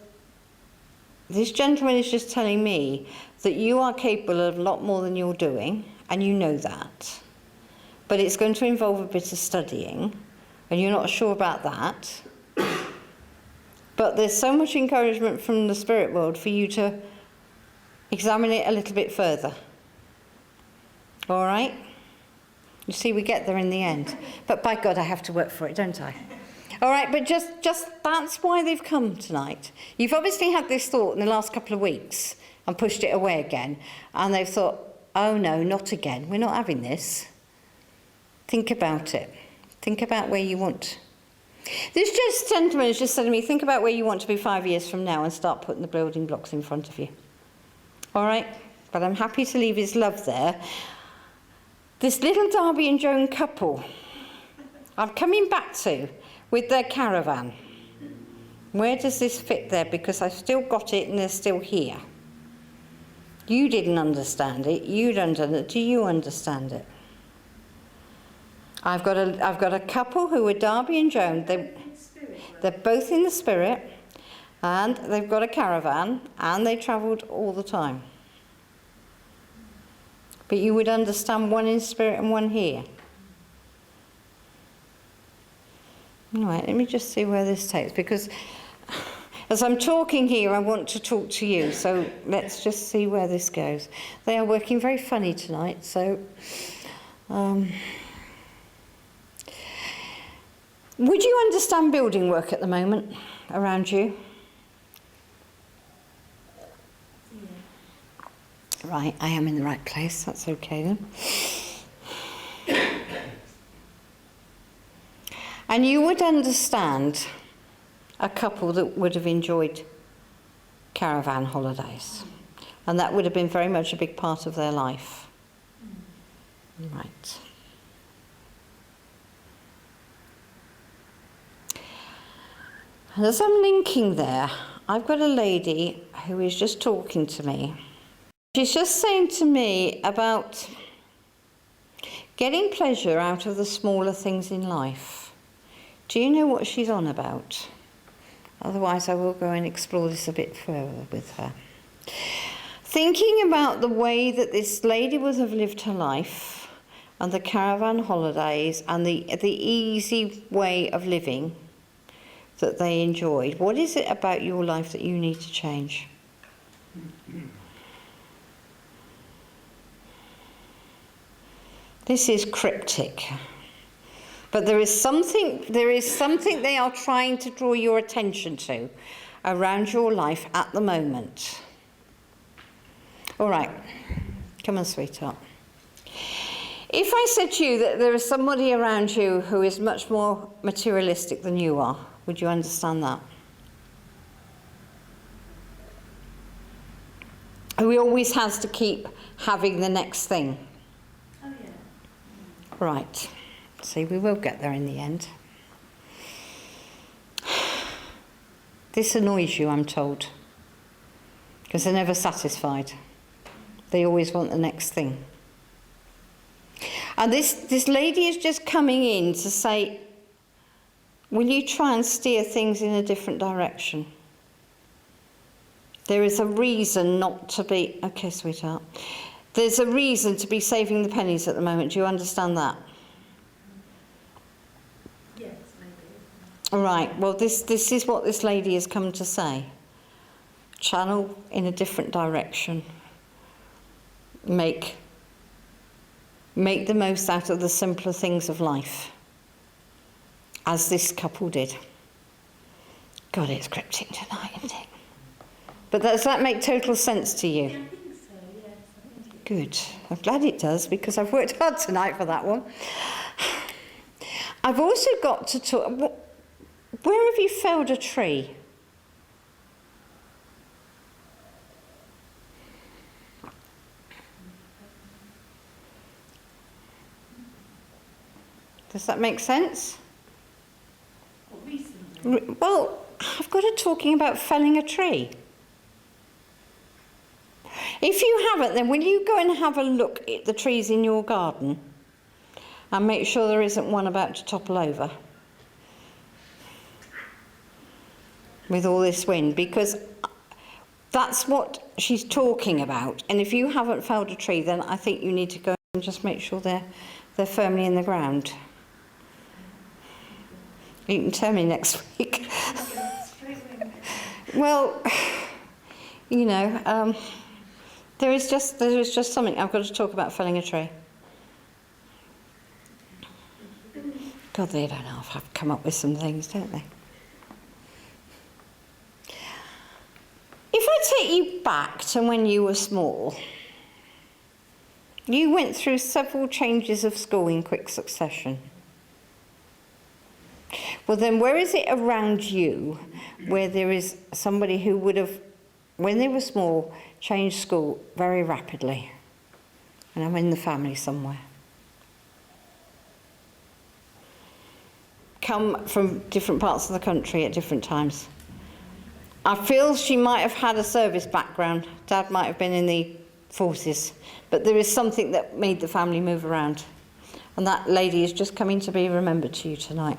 this gentleman is just telling me that you are capable of a lot more than you're doing, and you know that. But it's going to involve a bit of studying, and you're not sure about that. But there's so much encouragement from the spirit world for you to examine it a little bit further. All right? You see, we get there in the end. But by God, I have to work for it, don't I? All right, but just that's why they've come tonight. You've obviously had this thought in the last couple of weeks and pushed it away again. And they've thought, oh no, not again. We're not having this. Think about it. Think about where you want. This gentleman is just telling me, think about where you want to be 5 years from now and start putting the building blocks in front of you. All right? But I'm happy to leave his love there. This little Darby and Joan couple, I'm coming back to with their caravan. Where does this fit there? Because I've still got it and they're still here. You didn't understand it. You don't understand it. Do you understand it? I've got a couple who are Darby and Joan. They're both in the spirit, and they've got a caravan, and they travelled all the time. But you would understand one in spirit and one here. All right, let me just see where this takes, because as I'm talking here, I want to talk to you, so let's just see where this goes. They are working very funny tonight, so... would you understand building work at the moment around you? Yeah. Right, I am in the right place, that's okay then. And you would understand a couple that would have enjoyed caravan holidays. And that would have been very much a big part of their life. Right. And as I'm linking there, I've got a lady who is just talking to me. She's just saying to me about getting pleasure out of the smaller things in life. Do you know what she's on about? Otherwise, I will go and explore this a bit further with her. Thinking about the way that this lady would have lived her life, and the caravan holidays, and the easy way of living that they enjoyed. What is it about your life that you need to change? This is cryptic. But there is something they are trying to draw your attention to around your life at the moment. All right, come on, sweetheart. If I said to you that there is somebody around you who is much more materialistic than you are, would you understand that? Who always has to keep having the next thing. Oh, yeah. Right. See, we will get there in the end. This annoys you, I'm told, because they're never satisfied. They always want the next thing. And this lady is just coming in to say, will you try and steer things in a different direction? There is a reason not to be... Okay, sweetheart. There's a reason to be saving the pennies at the moment. Do you understand that? Yes, maybe. All right, well, this is what this lady has come to say. Channel in a different direction. Make the most out of the simpler things of life, as this couple did. God, it's cryptic tonight, isn't it? But does that make total sense to you? I think so, yes. I think Good. I'm glad it does, because I've worked hard tonight for that one. I've also got to talk... Where have you felled a tree? Does that make sense? What, recently? Well, I've got it talking about felling a tree. If you haven't, then will you go and have a look at the trees in your garden and make sure there isn't one about to topple over with all this wind? Because that's what she's talking about. And if you haven't felled a tree, then I think you need to go and just make sure they're firmly in the ground. You can tell me next week. Well, you know, there is just something I've got to talk about felling a tree. God, they don't half have come up with some things, don't they? If I take you back to when you were small, you went through several changes of school in quick succession. Well, then where is it around you where there is somebody who would have, when they were small, changed school very rapidly? And I'm in the family somewhere. Come from different parts of the country at different times. I feel she might have had a service background. Dad might have been in the forces, but there is something that made the family move around. And that lady is just coming to be remembered to you tonight.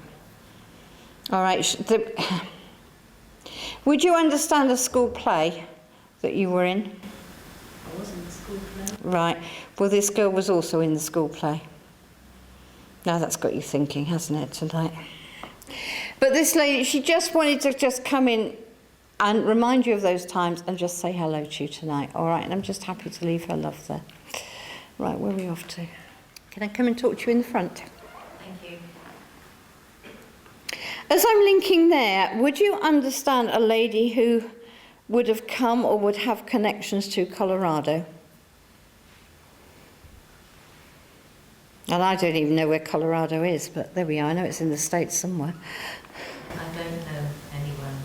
All right. Would you understand a school play that you were in? I was in the school play. Right. Well, this girl was also in the school play. Now that's got you thinking, hasn't it, tonight? But this lady, she just wanted to just come in and remind you of those times and just say hello to you tonight, all right? And I'm just happy to leave her love there. Right, where are we off to? Can I come and talk to you in the front? Thank you. As I'm linking there, would you understand a lady who would have come or would have connections to Colorado? And I don't even know where Colorado is, but there we are. I know it's in the States somewhere. I don't know anyone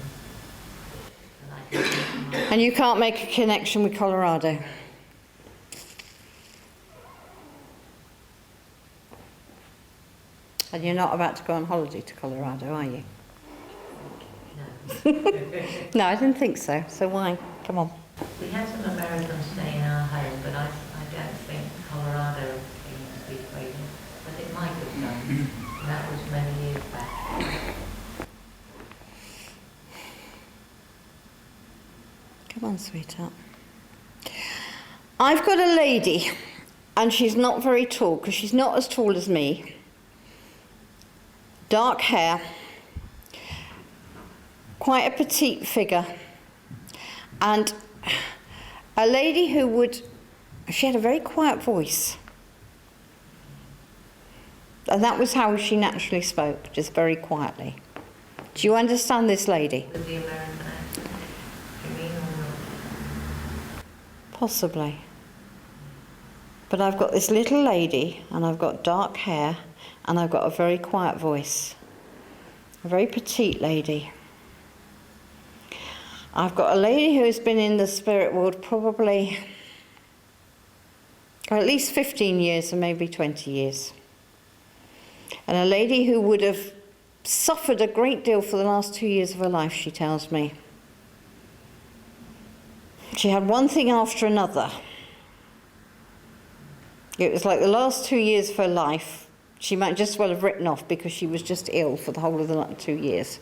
that I can think of. And you can't make a connection with Colorado? And you're not about to go on holiday to Colorado, are you? No. No, I didn't think so. So why? Come on. We had some Americans stay in our home, but I don't think Colorado came to the equation. But it might have done. And that was many years back. Come on, sweetheart. I've got a lady, and she's not very tall, because she's not as tall as me. Dark hair, quite a petite figure, and a lady who she had a very quiet voice. And that was how she naturally spoke, just very quietly. Do you understand this lady? With the American accent, you mean, or not? Possibly. But I've got this little lady, and I've got dark hair, and I've got a very quiet voice. A very petite lady. I've got a lady who's been in the spirit world probably, or at least 15 years and maybe 20 years. And a lady who would have suffered a great deal for the last 2 years of her life, she tells me. She had one thing after another. It was like the last 2 years of her life, she might just well have written off because she was just ill for the whole of the 2 years.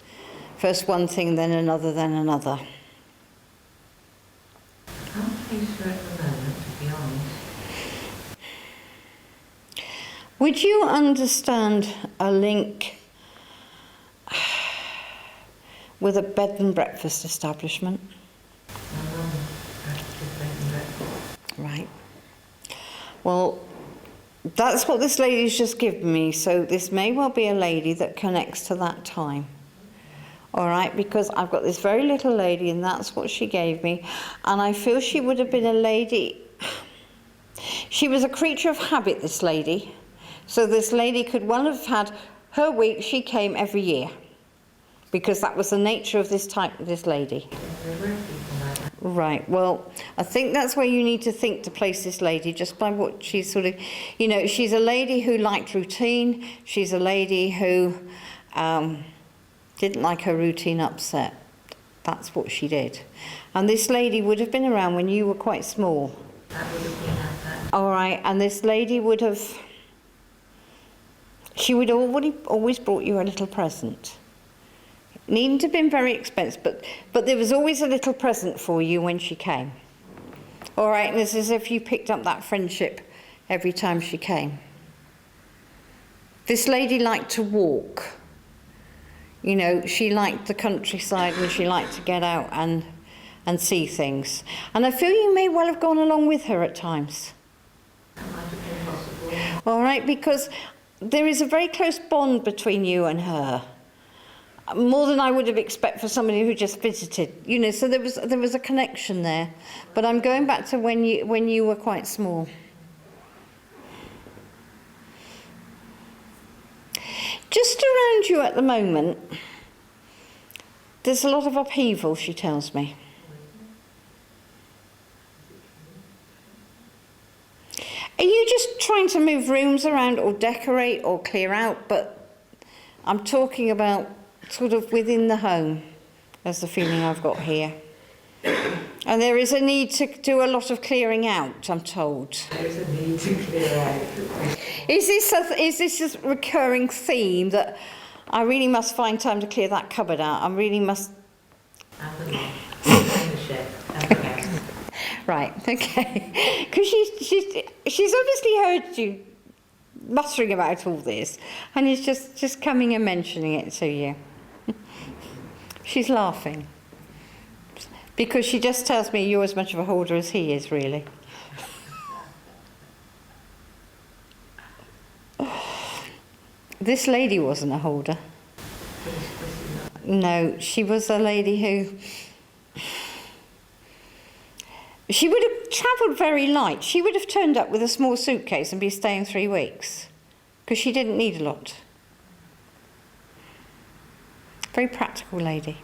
First one thing, then another, then another. I can't face her at the moment, to be honest. Would you understand a link with a bed and breakfast establishment? My mum practices bed and breakfast. Right. Well, that's what this lady's just given me, so this may well be a lady that connects to that time. All right, because I've got this very little lady, and that's what she gave me, and I feel she would have been a lady. She was a creature of habit, this lady, so this lady could well have had her week. She came every year, because that was the nature of this lady. There were people like that. Right, well, I think that's where you need to think to place this lady, just by what she's sort of, you know, she's a lady who liked routine. She's a lady who didn't like her routine upset. That's what she did. And this lady would have been around when you were quite small. That would have been at that. All right, and this lady would have, she would always brought you a little present. It needn't have been very expensive, but there was always a little present for you when she came. All right, and it's as if you picked up that friendship every time she came. This lady liked to walk. You know, she liked the countryside, and she liked to get out and see things. And I feel you may well have gone along with her at times. That might have been possible. All right, because there is a very close bond between you and her. More than I would have expected for somebody who just visited, you know. So there was a connection there. But I'm going back to when you were quite small. Just around you at the moment, there's a lot of upheaval, she tells me. Are you just trying to move rooms around or decorate or clear out? But I'm talking about sort of within the home, That's the feeling I've got here. And there is a need to do a lot of clearing out, I'm told. There is a need to clear out. Is this a recurring theme that I really must find time to clear that cupboard out? I really must... Right, okay. Because she's obviously heard you muttering about all this, and is just coming and mentioning it to you. She's laughing. Because she just tells me you're as much of a holder as he is, really. This lady wasn't a holder. No, she was a lady who... She would have travelled very light. She would have turned up with a small suitcase and be staying 3 weeks. Because she didn't need a lot. Very practical lady.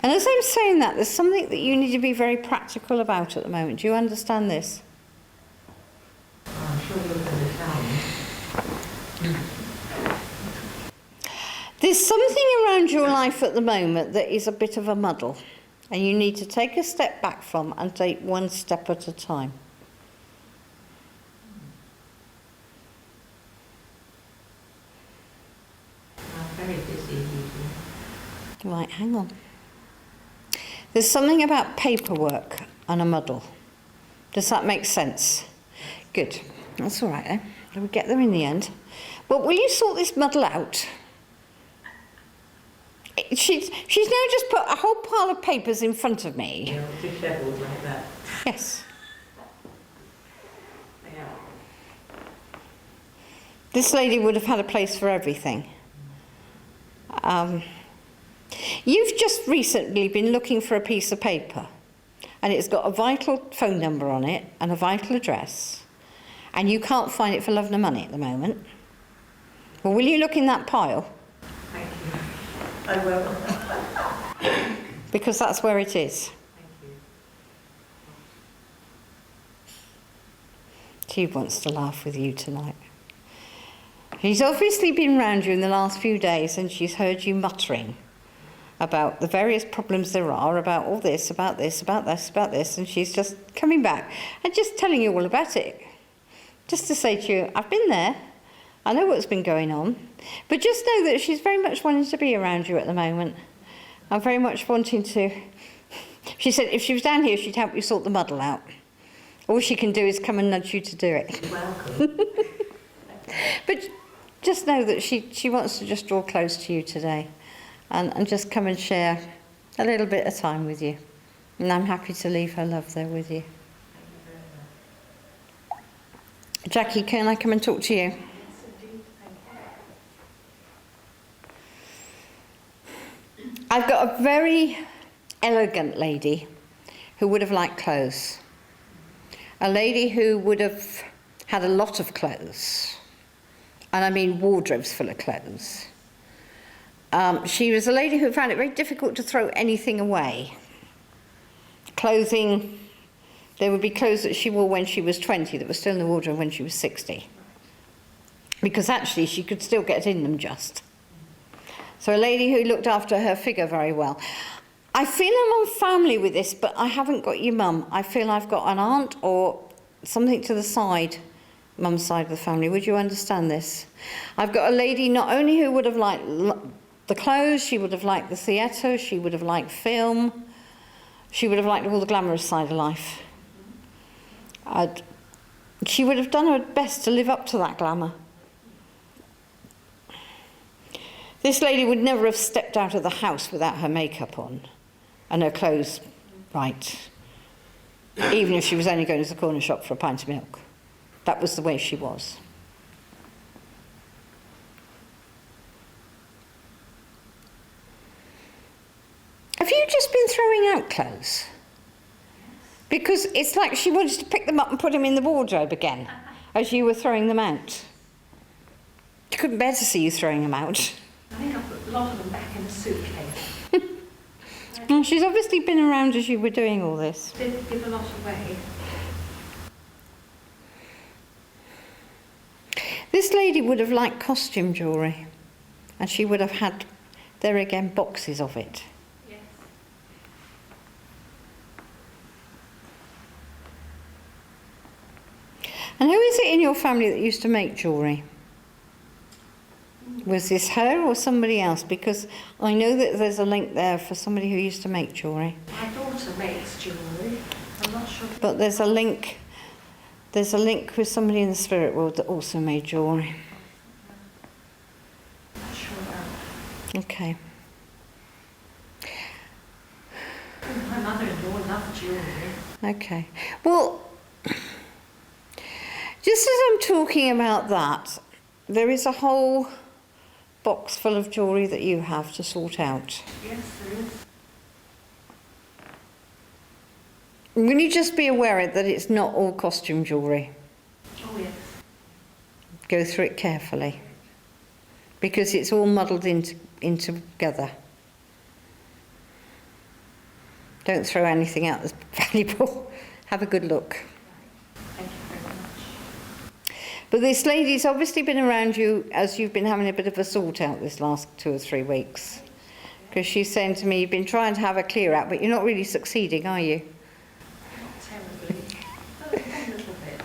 And as I'm saying that, there's something that you need to be very practical about at the moment. Do you understand this? I'm sure you'll understand. There's something around your life at the moment that is a bit of a muddle. And you need to take a step back from and take one step at a time. I'm very busy usually. Right, hang on. There's something about paperwork and a muddle. Does that make sense? Good. That's all right then. We'll get there in the end. But will you sort this muddle out? She's now just put a whole pile of papers in front of me. You know, dishevelled like that. Yes. Yeah. This lady would have had a place for everything. You've just recently been looking for a piece of paper, and it's got a vital phone number on it and a vital address, and you can't find it for love nor money at the moment. Well, will you look in that pile? Thank you. I will. Because that's where it is. Thank you. She wants to laugh with you tonight. She's obviously been round you in the last few days, and she's heard you muttering about the various problems there are, about all this, about this, about this, about this, and she's just coming back and just telling you all about it. Just to say to you, I've been there, I know what's been going on, but just know that she's very much wanting to be around you at the moment. I'm very much wanting to... She said if she was down here, she'd help you sort the muddle out. All she can do is come and nudge you to do it. You're welcome. But just know that she wants to just draw close to you today and just come and share a little bit of time with you. And I'm happy to leave her love there with you. Jackie, can I come and talk to you? Yes, indeed. Thank you. I've got a very elegant lady who would have liked clothes. A lady who would have had a lot of clothes. And I mean wardrobes full of clothes. She was a lady who found it very difficult to throw anything away. Clothing, there would be clothes that she wore when she was 20 that were still in the wardrobe when she was 60. Because actually she could still get in them just. So a lady who looked after her figure very well. I feel I'm on family with this, but I haven't got your mum. I feel I've got an aunt or something to the side, mum's side of the family. Would you understand this? I've got a lady not only who would have liked the clothes, she would have liked the theatre, she would have liked film, she would have liked all the glamorous side of life. She would have done her best to live up to that glamour. This lady would never have stepped out of the house without her makeup on and her clothes right, even if she was only going to the corner shop for a pint of milk. That was the way she was. Have you just been throwing out clothes? Because it's like she wanted to pick them up and put them in the wardrobe again as you were throwing them out. She couldn't bear to see you throwing them out. I think I put a lot of them back in the suitcase. Well, she's obviously been around as you were doing all this. Didn't give a lot away. This lady would have liked costume jewellery, and she would have had there are again boxes of it. Yes. And who is it in your family that used to make jewellery? Was this her or somebody else? Because I know that there's a link there for somebody who used to make jewellery. My daughter makes jewellery. I'm not sure. But there's a link with somebody in the spirit world that also made jewellery. I'm not sure about. Okay. My mother-in-law loved jewellery. Okay. Well, just as I'm talking about that, there is a whole box full of jewellery that you have to sort out. Yes, there is. Will you just be aware that it's not all costume jewellery? Oh, yes. Go through it carefully, because it's all muddled in together. Don't throw anything out that's valuable. Have a good look. Thank you very much. But this lady's obviously been around you as you've been having a bit of a sort out this last 2 or 3 weeks. Because she's saying to me, you've been trying to have a clear out, but you're not really succeeding, are you? Not terribly. But a little bit.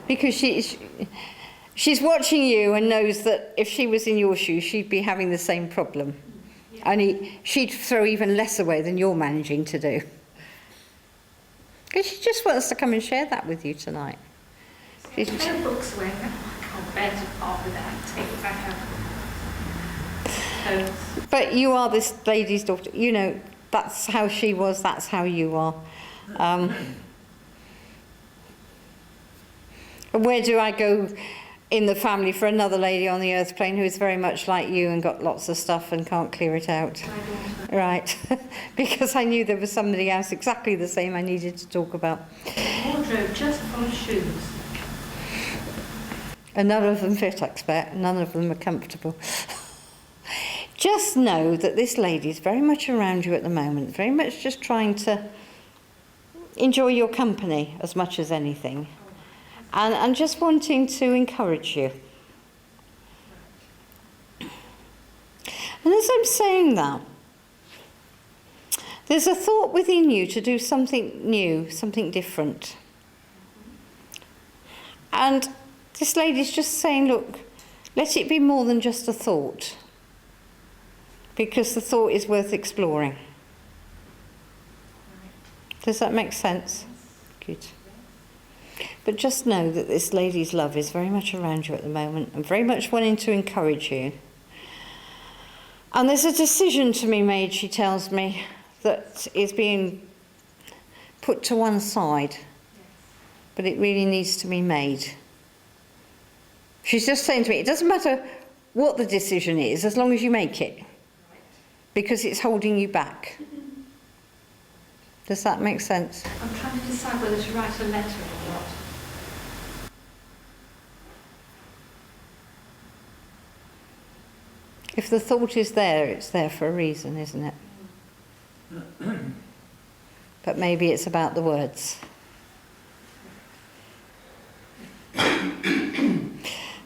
Because she's watching you and knows that if she was in your shoes, she'd be having the same problem. Only she'd throw even less away than you're managing to do. Because she just wants to come and share that with you tonight. So no books away. I can't bear to part with that. Take it back out. So, But you are this lady's daughter. You know, that's how she was, that's how you are. Where do I go in the family for another lady on the earth plane who is very much like you and got lots of stuff and can't clear it out? my daughter. Right. Because I knew there was somebody else exactly the same I needed to talk about. Wardrobe just full of shoes. And none of them fit, I expect. None of them are comfortable. Just know that this lady is very much around you at the moment, very much just trying to enjoy your company as much as anything. And just wanting to encourage you. And as I'm saying that, there's a thought within you to do something new, something different. And this lady's just saying, look, let it be more than just a thought. Because the thought is worth exploring. Does that make sense? Good. But just know that this lady's love is very much around you at the moment and very much wanting to encourage you. And there's a decision to be made, she tells me, that is being put to one side. But it really needs to be made. She's just saying to me, it doesn't matter what the decision is as long as you make it. Because it's holding you back. Does that make sense? I'm trying to decide whether to write a letter or not. If the thought is there, it's there for a reason, isn't it? But maybe it's about the words.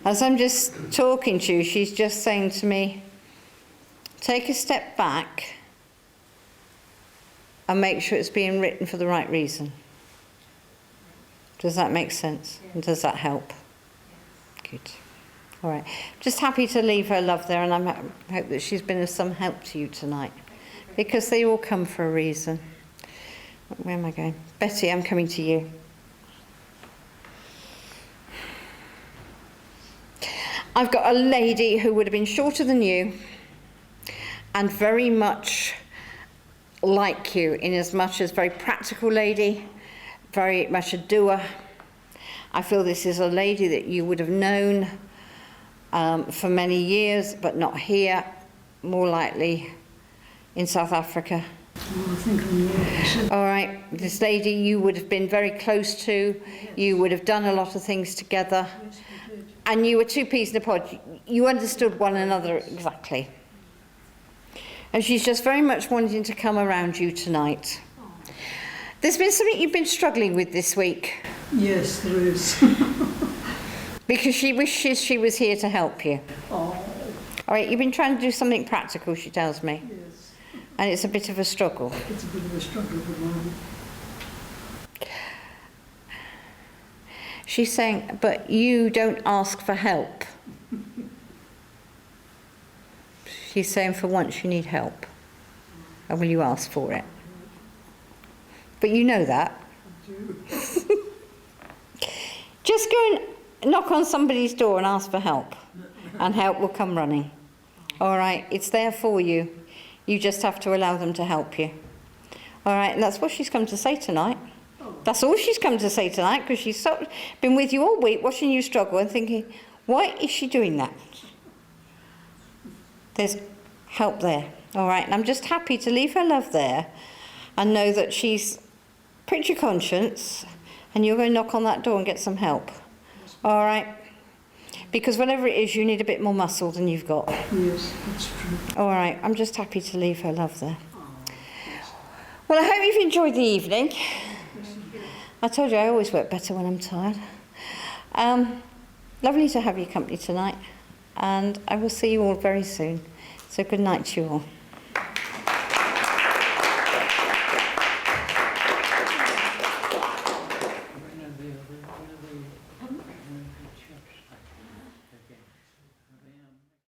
As I'm just talking to you, she's just saying to me, take a step back and make sure it's being written for the right reason. Does that make sense? And does that help? Good. All right. Just happy to leave her love there, and I hope that she's been of some help to you tonight, because they all come for a reason. Where am I going? Betty, I'm coming to you. I've got a lady who would have been shorter than you and very much like you, in as much as very practical lady, very much a doer. I feel this is a lady that you would have known for many years, but not here, more likely in South Africa. Oh, I think I know. All right, this lady you would have been very close to, you would have done a lot of things together, and you were two peas in a pod. You understood one another exactly. And she's just very much wanting to come around you tonight. There's been something you've been struggling with this week. Yes, there is. Because she wishes she was here to help you. Oh, All right, you've been trying to do something practical, she tells me. Yes, And it's a bit of a struggle. it's a bit of a struggle at the moment. She's saying, but you don't ask for help. She's saying for once you need help. And will you ask for it? But you know that. Just go and knock on somebody's door and ask for help. And help will come running. All right, it's there for you. You just have to allow them to help you. All right, and that's what she's come to say tonight. That's all she's come to say tonight, because she's been with you all week, watching you struggle and thinking, why is she doing that? There's help there. All right, and I'm just happy to leave her love there and know that she's pricked your conscience and you're going to knock on that door and get some help. All right? Because whatever it is, you need a bit more muscle than you've got. Yes, that's true. All right, I'm just happy to leave her love there. Well, I hope you've enjoyed the evening. I told you I always work better when I'm tired. Lovely to have your company tonight, and I will see you all very soon. So good night to you all.